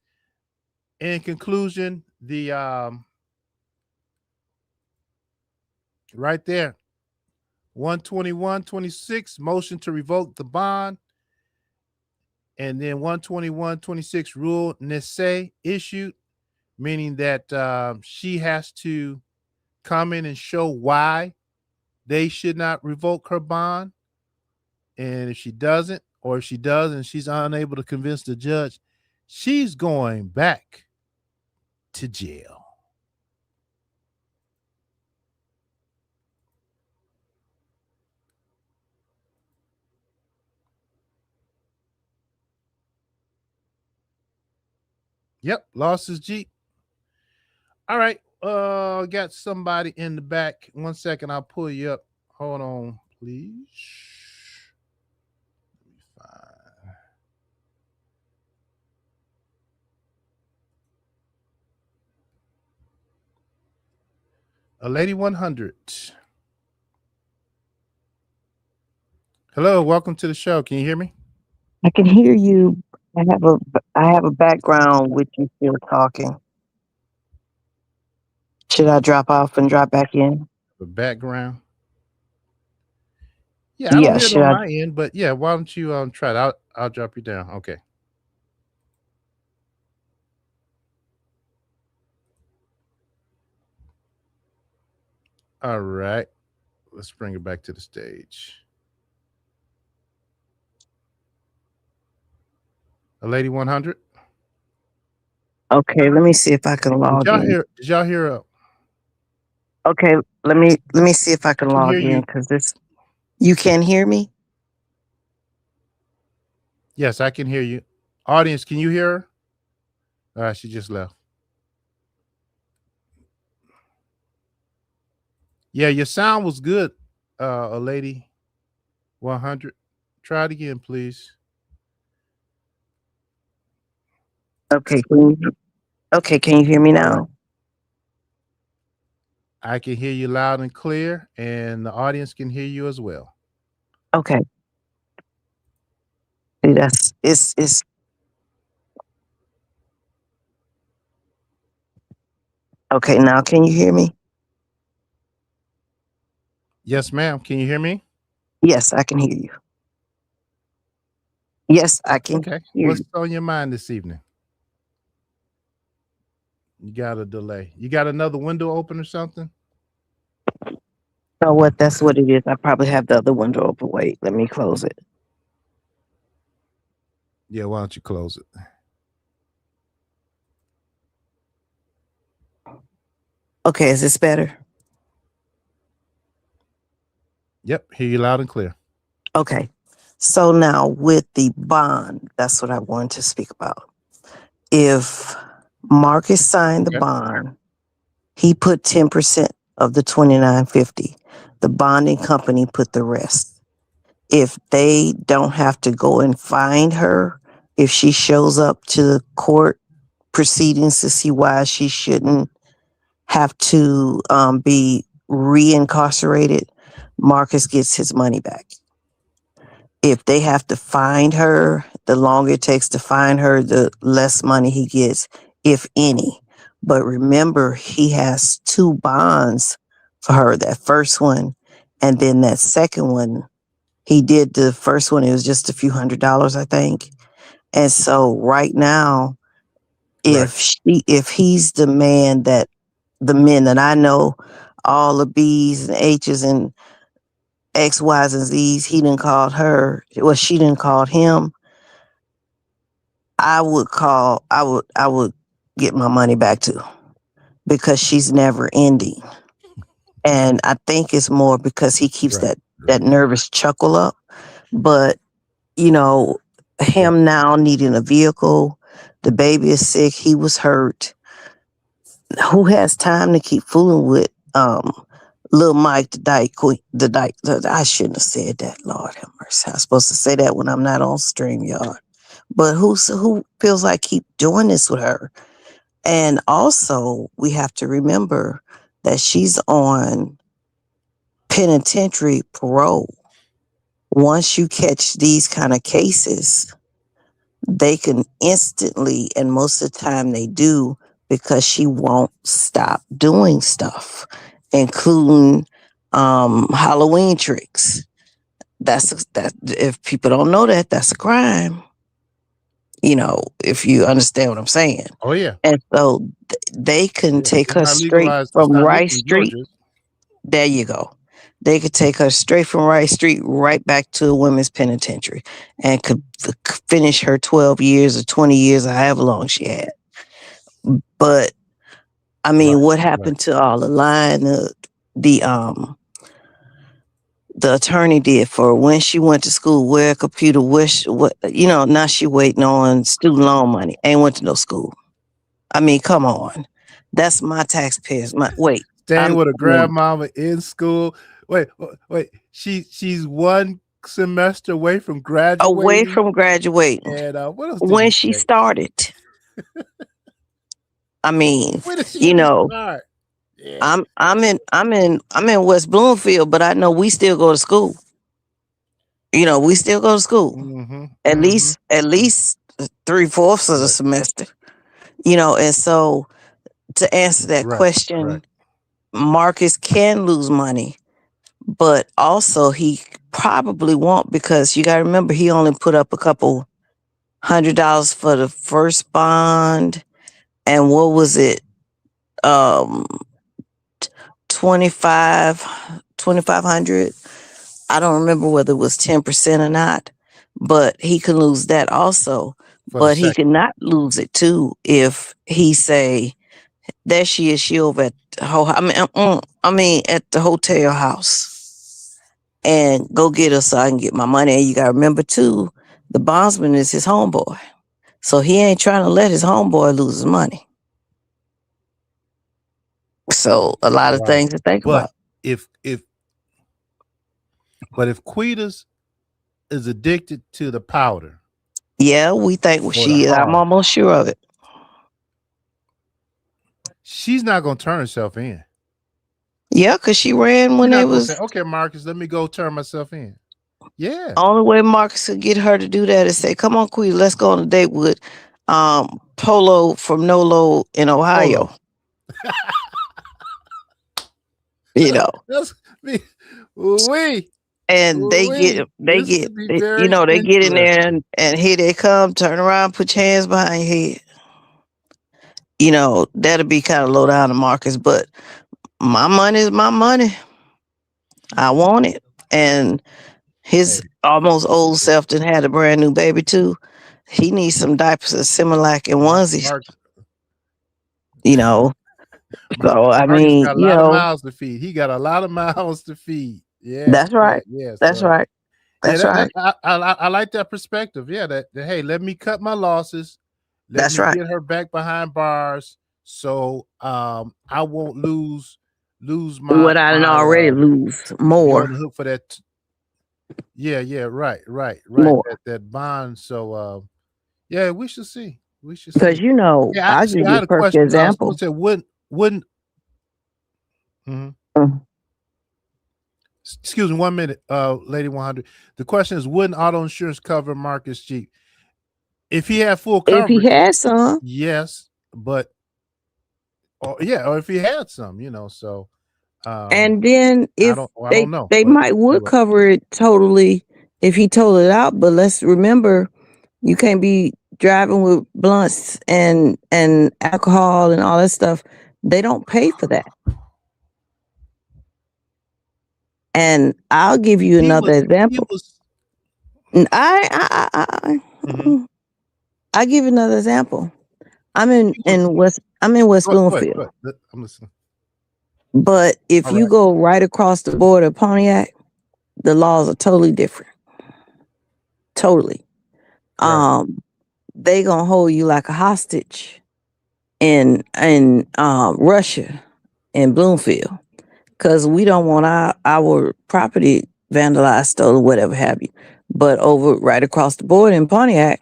In conclusion, the right there, 121-26 motion to revoke the bond, and then 121-26 rule nesse issued, meaning that she has to come in and show why they should not revoke her bond. And if she doesn't, or if she does and she's unable to convince the judge, she's going back to jail. Yep, lost his Jeep. All right. Got somebody in the back. 1 second, I'll pull you up. Hold on, please. Fine. A lady 100. Hello, welcome to the show. Can you hear me? I can hear you. I have a background with you still talking. Should I drop off and drop back in? The background. Yeah, I don't Yeah, hear it should on I? my end, but yeah, why don't you try it? I'll drop you down. Okay. All right. Let's bring it back to the stage. A lady 100. Okay, let me see if I can Did log y'all in. hear? Did y'all hear? Okay, let me see if I can I can hear log in you. because this you can hear me. Yes, I can hear you. Audience, can you hear her? All right, she just left. Yeah, your sound was good, a lady 100. Try it again, please. Okay, can you hear me All right. now? I can hear you loud and clear, and the audience can hear you as well. Okay, see, it's okay now. Can you hear me? Yes, ma'am. Can you hear me? Yes, I can hear you. Yes, I can Okay. hear What's you. on your mind this evening? You got a delay. You got another window open or something? So what? That's what it is. I probably have the other window open. Wait, let me close it. Yeah, why don't you close it? Okay, is this better? Yep, hear you loud and clear. Okay. So now with the bond, that's what I wanted to speak about. If Marcus signed the Okay. bond, he put 10% of the 2950. The bonding company put the rest. If they don't have to go and find her, if she shows up to the court proceedings to see why she shouldn't have to be reincarcerated, Marcus gets his money back. If they have to find her, the longer it takes to find her, the less money he gets, if any. But remember, he has two bonds for her. That first one, and then that second one. He did the first one, it was just a few $100s, I think. And so right now, Right. if he's the man that the men that I know, all the B's and H's and X, Y's and Z's, he didn't call her, well, she didn't call him. I would get my money back too because she's never ending. And I think it's more because he keeps Right. that Right. nervous chuckle up. But you know, Yep. him now needing a vehicle, the baby is sick, he was hurt. Who has time to keep fooling with little Mike the Dyke Queen? I shouldn't have said that. Lord have mercy. I'm supposed to say that when I'm not on StreamYard. But who feels like keep doing this with her? And also, we have to remember that she's on penitentiary parole. Once you catch these kind of cases, they can instantly, and most of the time they do, because she won't stop doing stuff, including Halloween tricks. That if people don't know that, that's a crime. If you understand what I'm saying. Oh yeah. And so they can Yeah. take It's her not straight legalized. It's from not Rice legal in Street. Georgia. There you go. They could take her straight from Rice Street right back to a women's penitentiary and could finish her 12 years or 20 years or however long she had. But I Right. mean, what Right. happened to all the lying the attorney did for her when she went to school, where a computer, what now she waiting on student loan money. Ain't went to no school. I mean, come on. That's my taxpayers. Wait, Staying I'm with a I mean, grandmama in school. Wait. She's one semester away from away graduating. from graduating. And what else did When you she say? started, I mean, When did she you even know, start? Yeah. I'm in West Bloomfield, but I know we still go to school. We still go to school. Mm-hmm. At Mm-hmm. least 3/4 of the Right. semester. And so to answer that Right. question, Right. Marcus can lose money, but also he probably won't, because you got to remember he only put up a couple $100 for the first bond, and what was it? Um, 25, 2,500. I don't remember whether it was 10% or not, but he can lose that also. For the But he second. can not lose it too if he say, there she is, she over at the at the hotel house, and go get her so I can get my money. And you got to remember too, the bondsman is his homeboy, so he ain't trying to let his homeboy lose his money. So a lot of Right. things to think But about. if if Quita's is addicted to the powder Yeah, we think or the she is. I'm hard, almost sure of it. she's not gonna turn herself in. Yeah, because she ran She's when it not gonna say, was. "Okay, Marcus, let me go turn myself in." Yeah. Only way Marcus could get her to do that is say, "Come on, Queen, let's go on a date with Polo from Nolo in Polo. Ohio." You know, That's me. We. and they We. get they This get could be they- very they get in there, interesting. and here they come, turn around, put your hands behind your head. That'll be kind of low down to Marcus, but my money is my money. I want it. And his Hey, almost old self done had a brand new baby too. He needs some diapers and Similac and onesies. Mark, You know, so I Marcus mean, got a lot of mouths to feed. He got a lot of mouths to feed. Yeah, that's right. yeah. That's So right. yeah, That's right. I like that perspective. Yeah, that hey, let me cut my losses. Let That's me right. get her back behind bars, so I won't lose What I didn't already lose be on more, the hook for that. Yeah, right. more. That bond. So yeah, we should see. We should Because see. Yeah, I'll see. give I you had a a perfect question. example. Someone said, wouldn't. Mhm. Mm. Excuse me, 1 minute, Lady 100. The question is, wouldn't auto insurance cover Marcus Jeep if he had full If he coverage? has some, Yes, but or if he had some, So, and then I if don't know, they but might would anyway, cover it totally if he told it out. But let's remember, you can't be driving with blunts and alcohol and all that stuff. They don't pay for that. And I'll give you he another he example. was. N- I Mhm. I'll give you another example. He was. I'm in West Go ahead. Bloomfield. I'm listening. But if All you right. go right across the border of Pontiac, the laws are totally different. Totally. Right. Um, they gonna hold you like a hostage in Russia in Bloomfield, because we don't want our property vandalized, stolen, whatever have you. But over right across the border in Pontiac,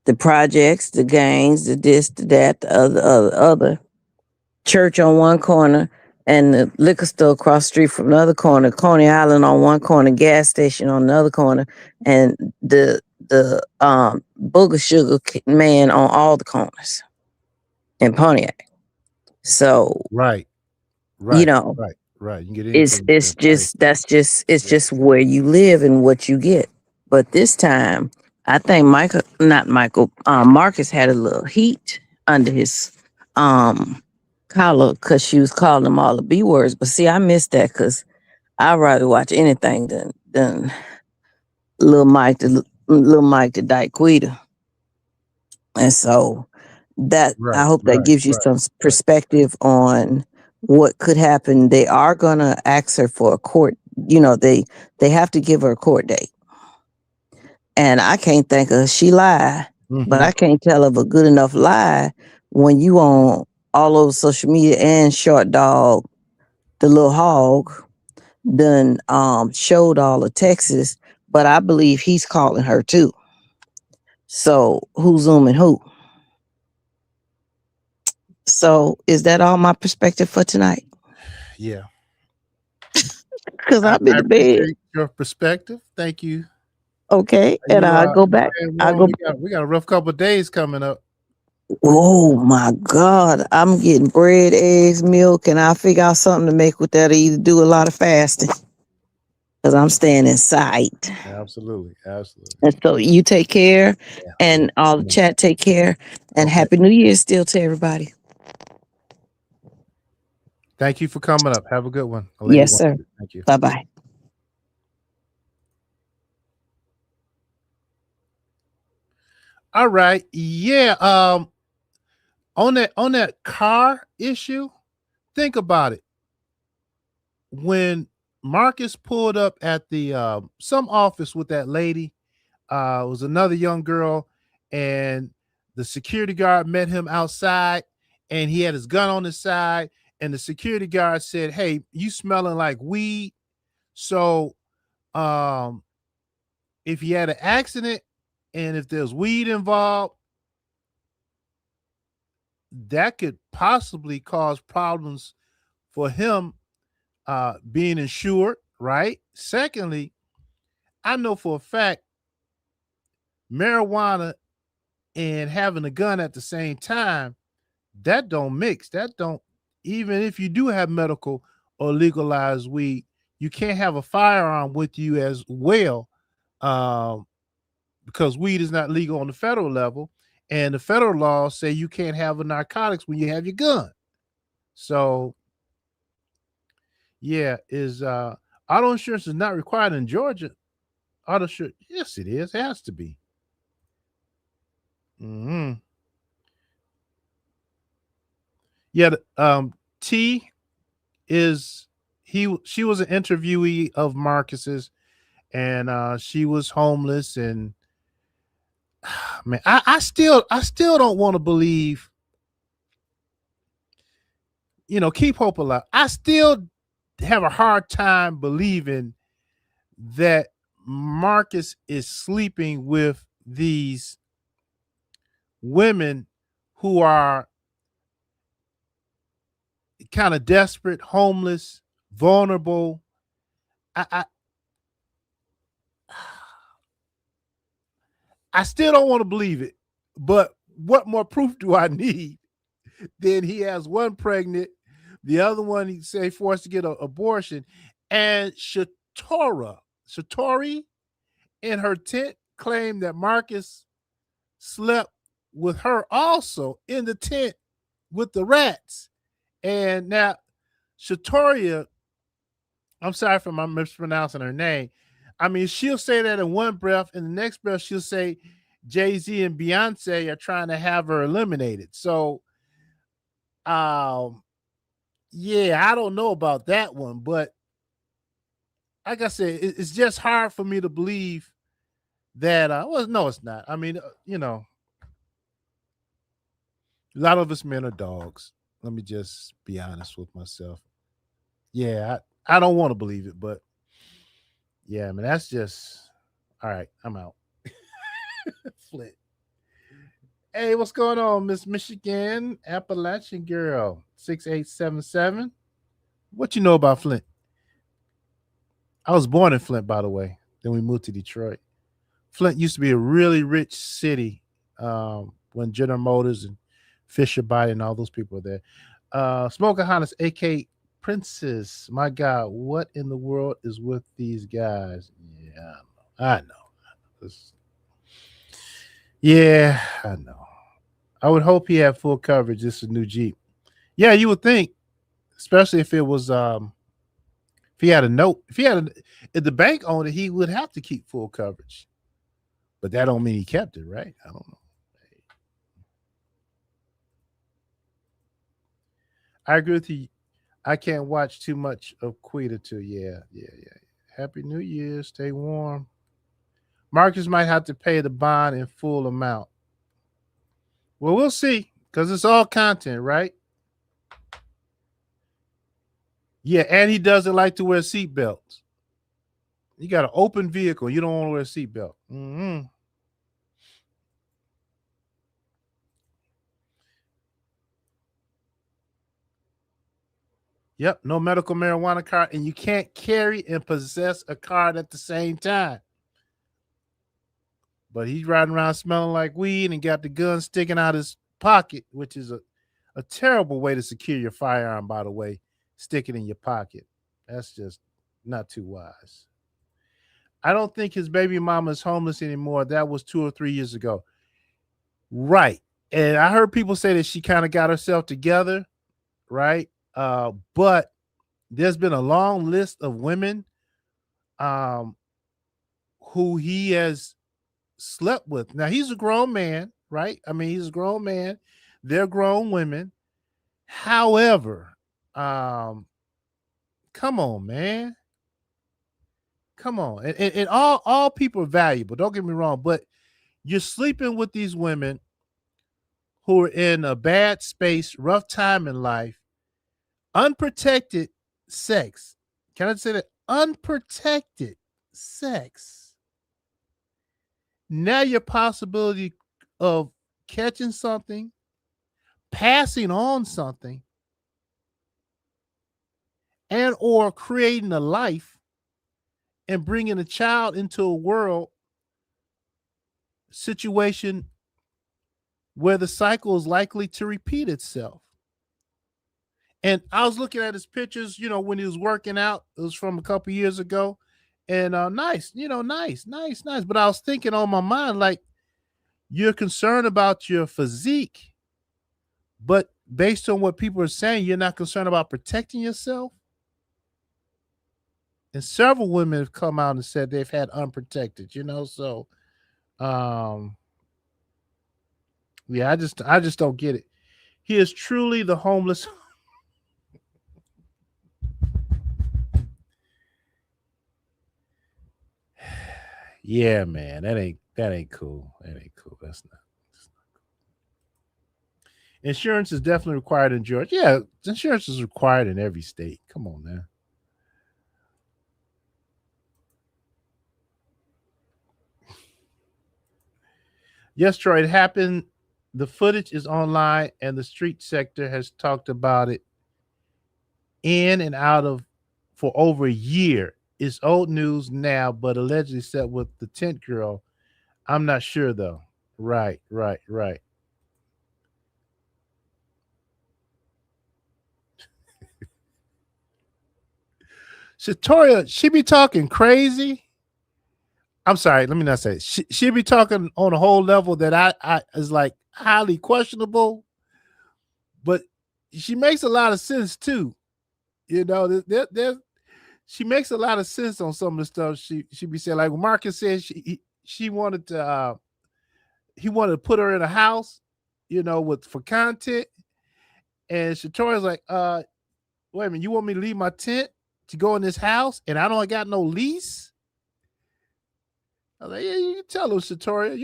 the projects, the gangs, the this, the that, the other. Church on one corner and the liquor store across the street from the other corner, Coney Island on one corner, gas station on the other corner, and the booger sugar man on all the corners in Pontiac. So, Right. you Right. know, Right. Right. You can get it's anything it's in a place. just that's just it's Yeah. just where you live and what you get. But this time, I think Marcus had a little heat under his um collar because she was calling him all the B words. But see, I missed that because I'd rather watch anything than little Mike the Dyke. And so that I Right. hope that Right. gives you Right. some Right. perspective on what could happen. They are gonna ask her for a court. They have to give her a court date. And I can't think of she lie, but Mm-hmm. I can't tell of a good enough lie when you on all over social media and Short Dog, the little hog, done showed all of Texas, but I believe he's calling her too. So who's zooming who? So is that all my perspective for tonight? Yeah. Because I, I've been I to bed. appreciate your perspective. Thank you. Okay. And You I go you back. staying I warm. go, We got a rough couple of days coming up. oh my God. I'm getting bread, eggs, milk, and I figure out something to make with that or either do a lot of fasting. Because I'm staying inside. Absolutely. Absolutely. And so you take care Yeah. Yeah. and all the Yeah. chat take care. And Okay. Happy New Year still to everybody. Thank you for coming up. Have a good one, Lady Yes, One. sir. Thank you. Bye bye. All right. Yeah. On that car issue, think about it. When Marcus pulled up at the some office with that lady, it was another young girl, and the security guard met him outside, and he had his gun on his side, and the security guard said, "Hey, you smelling like weed?" So, um, if he had an accident and if there's weed involved, that could possibly cause problems for him being insured, right? Secondly, I know for a fact marijuana and having a gun at the same time, that don't mix. That don't, even if you do have medical or legalized weed, you can't have a firearm with you as well, um, because weed is not legal on the federal level, and the federal laws say you can't have a narcotics when you have your gun. So yeah, is auto insurance is not required in Georgia. Auto insurance, yes, it is. It has to be. Hmm. Yeah, T is she was an interviewee of Marcus's, and she was homeless, and man, I still don't want to believe. Keep hope alive. I still have a hard time believing that Marcus is sleeping with these women who are kind of desperate, homeless, vulnerable. I I still don't want to believe it. But what more proof do I need? Then he has one pregnant, the other one he say forced to get an abortion, and Shatori in her tent claimed that Marcus slept with her also in the tent with the rats. And now Shatoria, I'm sorry for my mispronouncing her name. I mean, she'll say that in one breath, and the next breath she'll say Jay-Z and Beyonce are trying to have her eliminated. So um yeah, I don't know about that one, but like I said, it's just hard for me to believe that. Well, no, it's not. I mean, a lot of us men are dogs. Let me just be honest with myself. Yeah, I don't want to believe it, but yeah, I mean, that's just all right. I'm out. Flint. Hey, what's going on, Miss Michigan Appalachian girl 6877? What you know about Flint? I was born in Flint, by the way. Then we moved to Detroit. Flint used to be a really rich city when General Motors and Fisher Body and all those people were there. Smoker Honest, AK Princess. My God, what in the world is with these guys? Yeah, I know. It's- yeah, I know. I would hope he had full coverage. This is a new Jeep. Yeah, you would think, especially if it was if he had a note, if the bank owned it, he would have to keep full coverage. But that don't mean he kept it, right? I don't know. I agree with you. I can't watch too much of Quita too. Yeah, yeah, yeah. Happy New Year. Stay warm. Marcus might have to pay the bond in full amount. Well, we'll see. because it's all content, right? Yeah, and he doesn't like to wear seatbelts. You got an open vehicle. You don't want to wear a seatbelt. Mm-hmm. Yep, no medical marijuana card, and you can't carry and possess a card at the same time. But he's riding around smelling like weed and got the gun sticking out his pocket, which is a terrible way to secure your firearm, by the way. Stick it in your pocket. That's just not too wise. I don't think his baby mama is homeless anymore. That was 2 or 3 years ago. Right. And I heard people say that she kind of got herself together, right? But there's been a long list of women um, who he has slept with. Now he's a grown man, right? I mean, he's a grown man. They're grown women. However, come on, man. Come on. And all people are valuable. Don't get me wrong, but you're sleeping with these women who are in a bad space, rough time in life, unprotected sex. Can I say that? Unprotected sex. Now your possibility of catching something, passing on something, and or creating a life and bringing a child into a world situation where the cycle is likely to repeat itself. And I was looking at his pictures, when he was working out. It was from a couple years ago. And nice, nice. But I was thinking on my mind, like, you're concerned about your physique, but based on what people are saying, you're not concerned about protecting yourself. And several women have come out and said they've had unprotected, so yeah, I just don't get it. He is truly the homeless. Yeah, man, that ain't cool. That ain't cool. That's not cool. Insurance is definitely required in Georgia. Yeah, insurance is required in every state. Come on, man. Yes, Troy, it happened. The footage is online, and the street sector has talked about it in and out of for over a year. It's old news now, but allegedly set with the tent girl. I'm not sure though. Right. Shatoria, she be talking crazy. I'm sorry, let me not say it. She be talking on a whole level that I is like highly questionable, but she makes a lot of sense too. There she makes a lot of sense on some of the stuff she be saying. Like Marcus said, she wanted to he wanted to put her in a house, with for content, and Shatoria's like, wait a minute, you want me to leave my tent to go in this house, and I don't got no lease? I was like, yeah, you can tell them, Shatoria,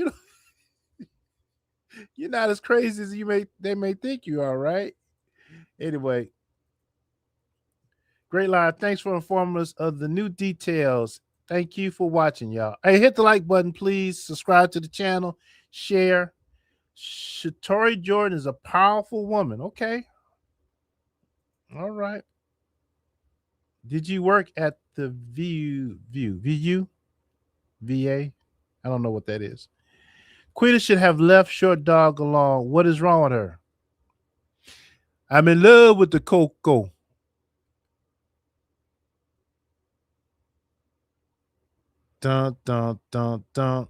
you're not as crazy as they may think you are, right? Anyway, great line. Thanks for informing us of the new details. Thank you for watching, y'all. Hey, hit the like button, please. Subscribe to the channel. Share. Shatori Jordan is a powerful woman. Okay. All right. Did you work at the VU? VA? I don't know what that is. Quita should have left Short Dog alone. What is wrong with her? I'm in love with the Coco. Dun dun dun dun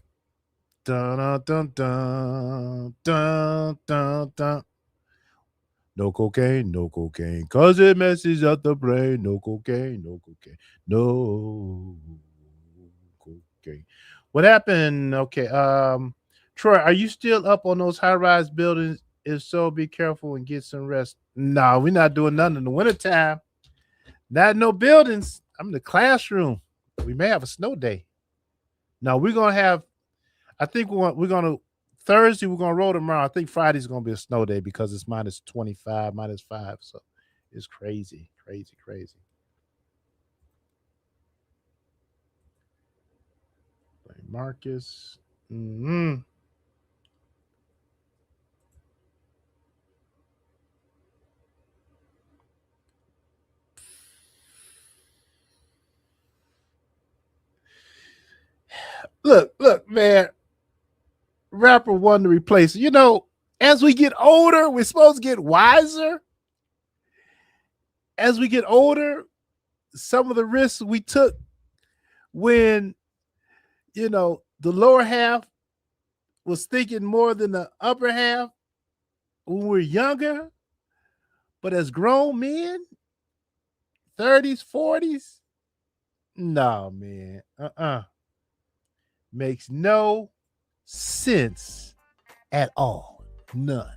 dun dun dun dun dun dun. No cocaine, cause it messes up the brain. No cocaine, no cocaine. What happened? Okay, Troy, are you still up on those high-rise buildings? If so, be careful and get some rest. No, we're not doing nothing in the wintertime. Not no buildings. I'm in the classroom. We may have a snow day. Now we're gonna have. I think we're gonna Thursday we're gonna roll tomorrow. I think Friday's gonna be a snow day because it's minus 25, minus 5. So it's crazy, crazy, crazy. Marcus. Mm-hmm. Look, man. Rapper wanted to replace it. You know, as we get older, we're supposed to get wiser. As we get older, some of the risks we took when, the lower half was thinking more than the upper half when we were younger. But as grown men, 30s, 40s, no, man. Makes no sense at all. None.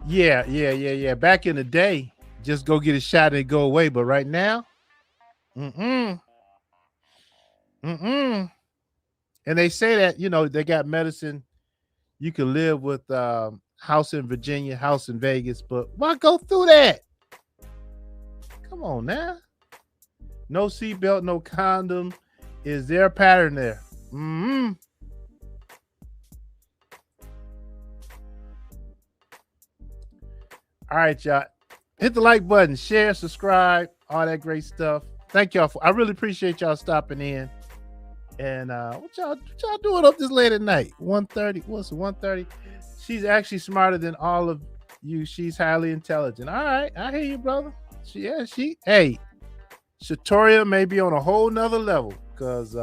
Yeah. Back in the day, just go get a shot and go away. But right now, mm-mm. And they say that, they got medicine. You can live with house in Virginia, house in Vegas, but why go through that? Come on now. No seatbelt, no condom. Is there a pattern there? All right, y'all. Hit the like button, share, subscribe, all that great stuff. Thank y'all I really appreciate y'all stopping in. And what y'all doing up this late at night? 1:30. What's it? 1:30? She's actually smarter than all of you. She's highly intelligent. All right, I hear you, brother. Hey, Shatoria may be on a whole nother level because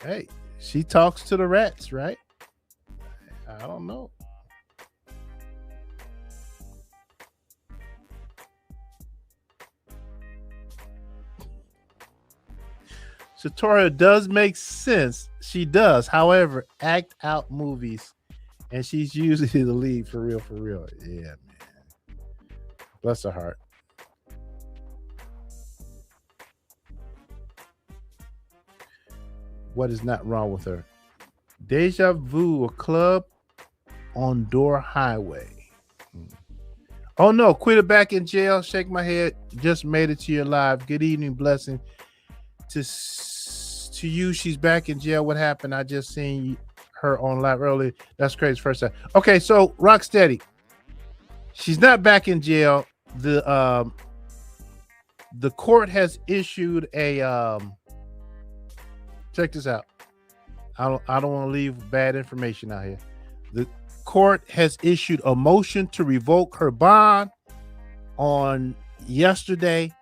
hey, she talks to the rats, right? I don't know. Shatoria does make sense. She does, however, act out movies, and she's usually the lead for real, for real. Yeah, man. Bless her heart. What is not wrong with her? Deja Vu, a club on Door Highway. Oh no, Quita back in jail. Shake my head. Just made it to your live. Good evening, blessing to you. She's back in jail. What happened? I just seen her on live earlier. That's crazy. First time. Okay, so Rocksteady. She's not back in jail. The court has issued a check this out. I don't want to leave bad information out here. The court has issued a motion to revoke her bond on yesterday,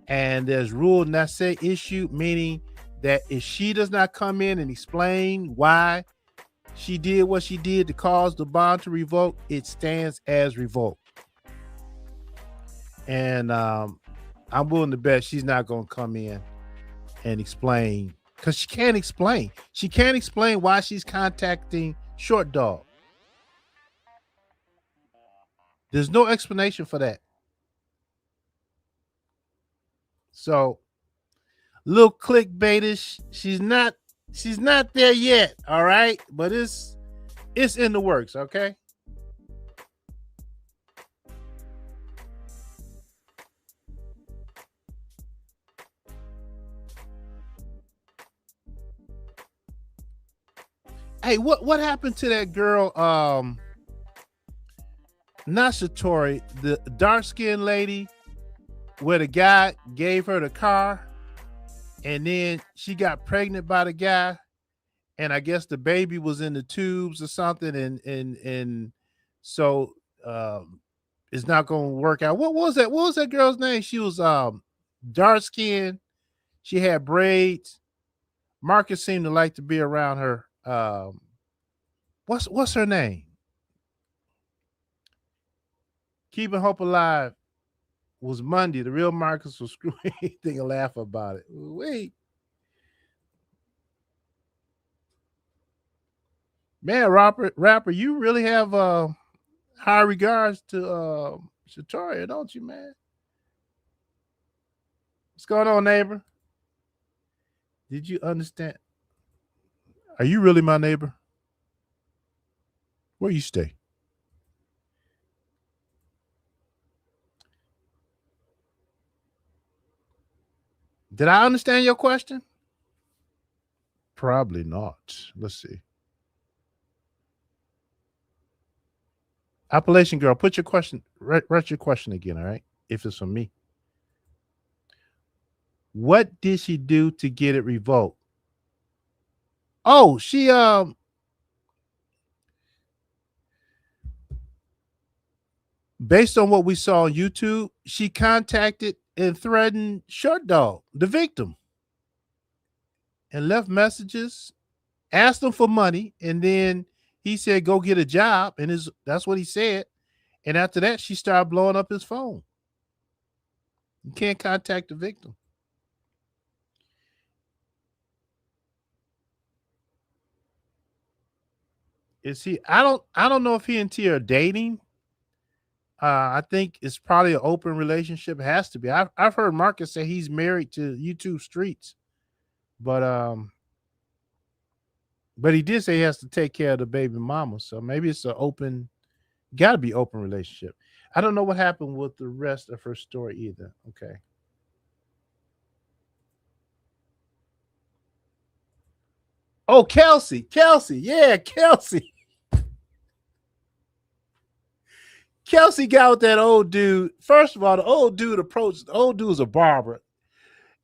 and there's rule nase issued, meaning that if she does not come in and explain why she did what she did to cause the bond to revoke, it stands as revoked. And I'm willing to bet she's not going to come in and explain, because she can't explain. She can't explain why she's contacting Short Dog. There's no explanation for that. So, little clickbaitish. She's not there yet. All right, but it's in the works. Okay. Hey, what happened to that girl? Not Satori, the dark-skinned lady, where the guy gave her the car, and then she got pregnant by the guy, and I guess the baby was in the tubes or something, and so it's not going to work out. What was that? What was that girl's name? She was dark-skinned. She had braids. Marcus seemed to like to be around her. What's her name? Keeping Hope Alive was Monday. The real Marcus was screwing anything and laugh about it. Wait. Man, rapper, you really have high regards to Shatoria, don't you, man? What's going on, neighbor? Did you understand? Are you really my neighbor? Where you stay? Did I understand your question? Probably not. Let's see. Appalachian girl, put your question, write your question again, all right? If it's from me. What did she do to get it revoked? Oh, she based on what we saw on YouTube, she contacted and threatened Short Dog, the victim, and left messages, asked him for money, and then he said, "Go get a job," and that's what he said. And after that, she started blowing up his phone. You can't contact the victim. Is he? I don't know if he and T are dating. I think it's probably an open relationship. It has to be. I've heard Marcus say he's married to YouTube Streets, but he did say he has to take care of the baby mama. So maybe it's an open, got to be open relationship. I don't know what happened with the rest of her story either. Okay. Oh, Kelsey, yeah, Kelsey. Kelsey got with that old dude. First of all, the old dude approached. The old dude was a barber,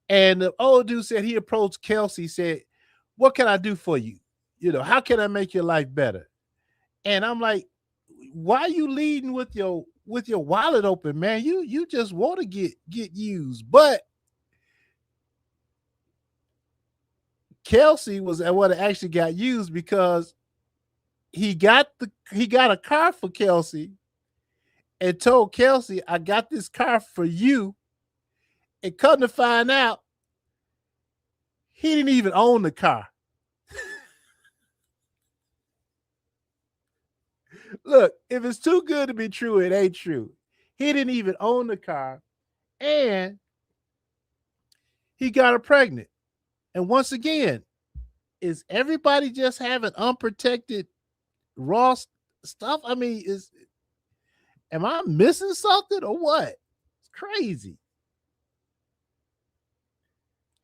and the old dude said he approached Kelsey. Said, "What can I do for you? How can I make your life better?" And I'm like, "Why are you leading with your wallet open, man? You just want to get used." But Kelsey was at what actually got used because he got a car for Kelsey and told Kelsey, "I got this car for you." And come to find out, he didn't even own the car. Look, if it's too good to be true, it ain't true. He didn't even own the car, and he got her pregnant. And once again, is everybody just having unprotected raw stuff? I mean, am I missing something or what? It's crazy.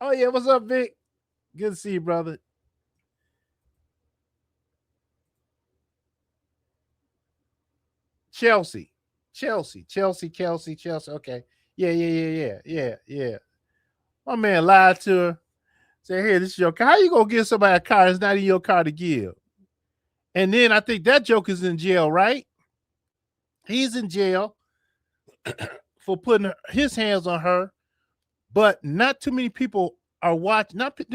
Oh yeah, what's up, Vic? Good to see you, brother. Chelsea, Chelsea. Okay, yeah. My man lied to her. Say, "Here, this is your car. How you gonna give somebody a car? It's not in your car to give." And then I think that joke is in jail, right? He's in jail for putting his hands on her, but not too many people are watching. Not too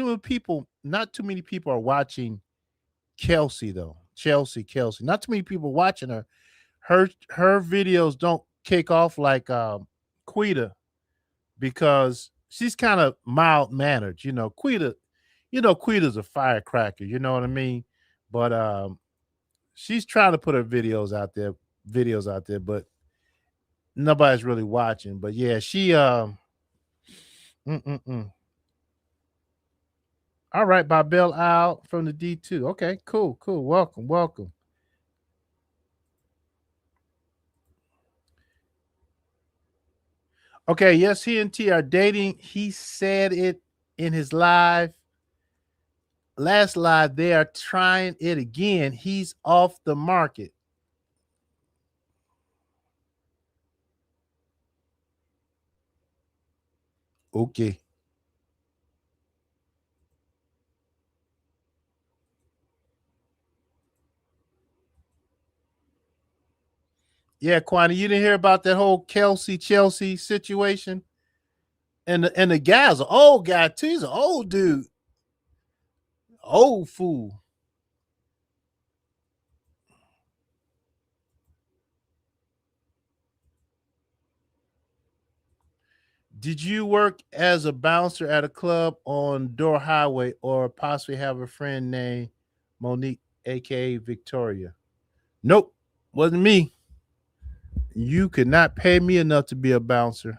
many people are watching Kelsey though. Kelsey. Not too many people watching her. Her videos don't kick off like Quita because she's kind of mild mannered. Quita's a firecracker. You know what I mean? But she's trying to put her videos out there, but nobody's really watching. But yeah, she mm-mm-mm. All right, Babel out from the D2. Okay, cool. Welcome. Okay, yes, he and T are dating. He said it in his last live. They are trying it again. He's off the market. Okay. Yeah, Kwani, you didn't hear about that whole Kelsey Chelsea situation? And the guy's an old guy too. He's an old dude. Old fool. Did you work as a bouncer at a club on Door Highway or possibly have a friend named Monique aka Victoria. Nope, wasn't me. You could not pay me enough to be a bouncer.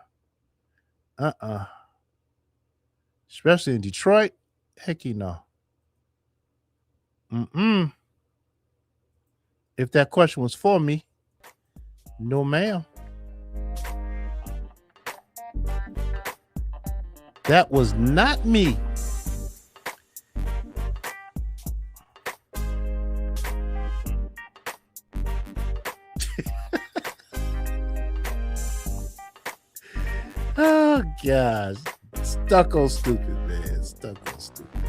Especially in Detroit. Heck no. If that question was for me, no ma'am. That was not me. Oh gosh. Stucco stupid, man. Stucco stupid.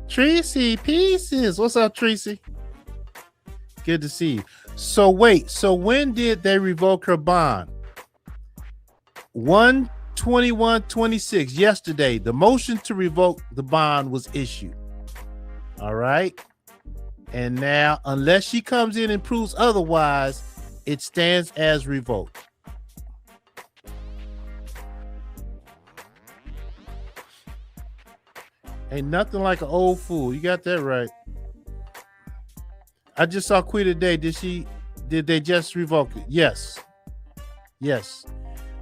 Tracy Pieces. What's up, Tracy? Good to see you. So wait, so when did they revoke her bond? 1/21/26, yesterday. The motion to revoke the bond was issued. All right. And now, unless she comes in and proves otherwise, it stands as revoked. Ain't nothing like an old fool. You got that right. I just saw Queen today. Did they just revoke it? Yes. Yes.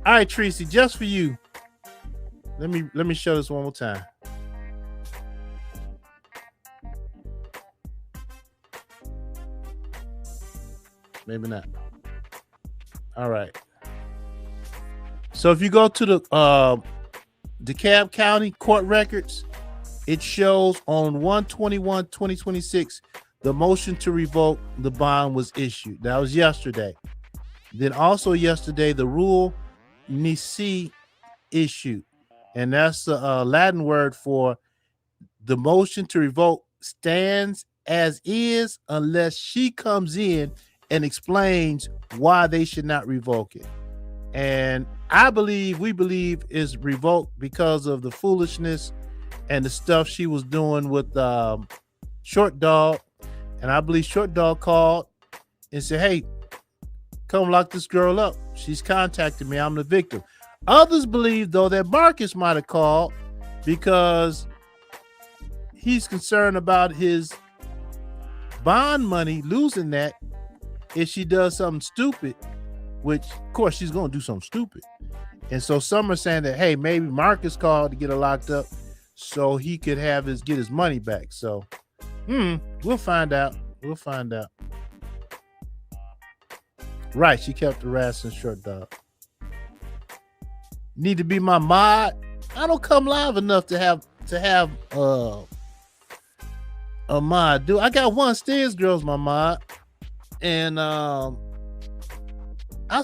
All right, Tracy, just for you. Let me show this one more time. Maybe not. All right. So if you go to the DeKalb County court records, it shows on 1/21/2026, the motion to revoke the bond was issued. That was yesterday. Then also yesterday, the rule nisi issued. And that's the Latin word for the motion to revoke stands as is unless she comes in and explains why they should not revoke it. And we believe is revoked because of the foolishness and the stuff she was doing with Short Dog. And I believe Short Dog called and said, hey, come lock this girl up. She's contacted me. I'm the victim. Others believe, though, that Marcus might have called because he's concerned about his bond money, losing that if she does something stupid, which, of course, she's going to do something stupid. And so some are saying that, hey, maybe Marcus called to get her locked up so he could get his money back. So, we'll find out. We'll find out. Right, she kept harassing Short Dog. Need to be my mod. I don't come live enough to have a mod. Dude, I got one Stairs Girl's my mod, and I'll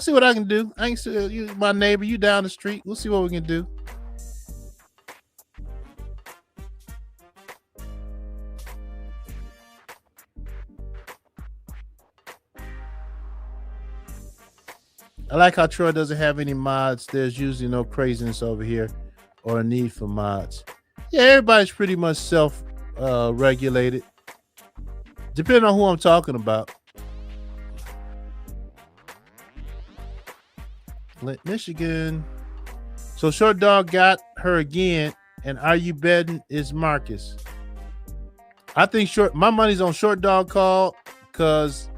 see what I can do. I can see you, my neighbor. You down the street. We'll see what we can do. I like how Troy doesn't have any mods. There's usually no craziness over here or a need for mods. Yeah, everybody's pretty much self-regulated. Depending on who I'm talking about. Flint, Michigan. So Short Dog got her again. And are you betting is Marcus? I think my money's on Short Dog call because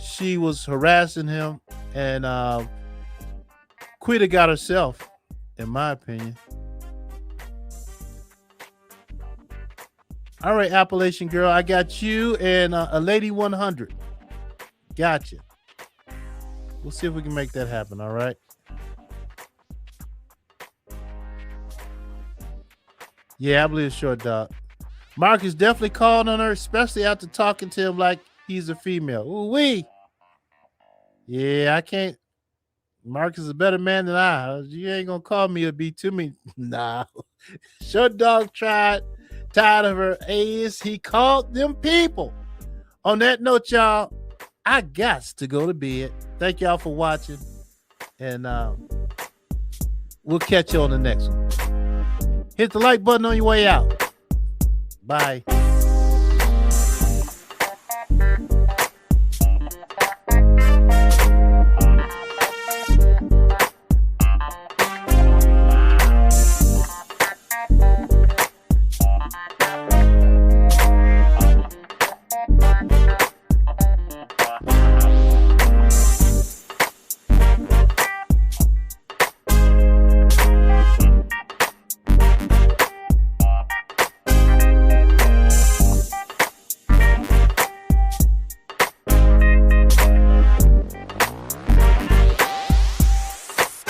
she was harassing him, and Quita got herself, in my opinion. All right, Appalachian Girl, I got you and a Lady 100. Gotcha. We'll see if we can make that happen, all right? Yeah, I believe it's Short Dog. Marcus definitely called on her, especially after talking to him like he's a female. Ooh-wee. Yeah, I can't. Marcus is a better man than I. You ain't gonna call me or be to me. Nah. Short Dog tired of her ass. He called them people. On that note, y'all, I got to go to bed. Thank y'all for watching. And we'll catch you on the next one. Hit the like button on your way out. Bye.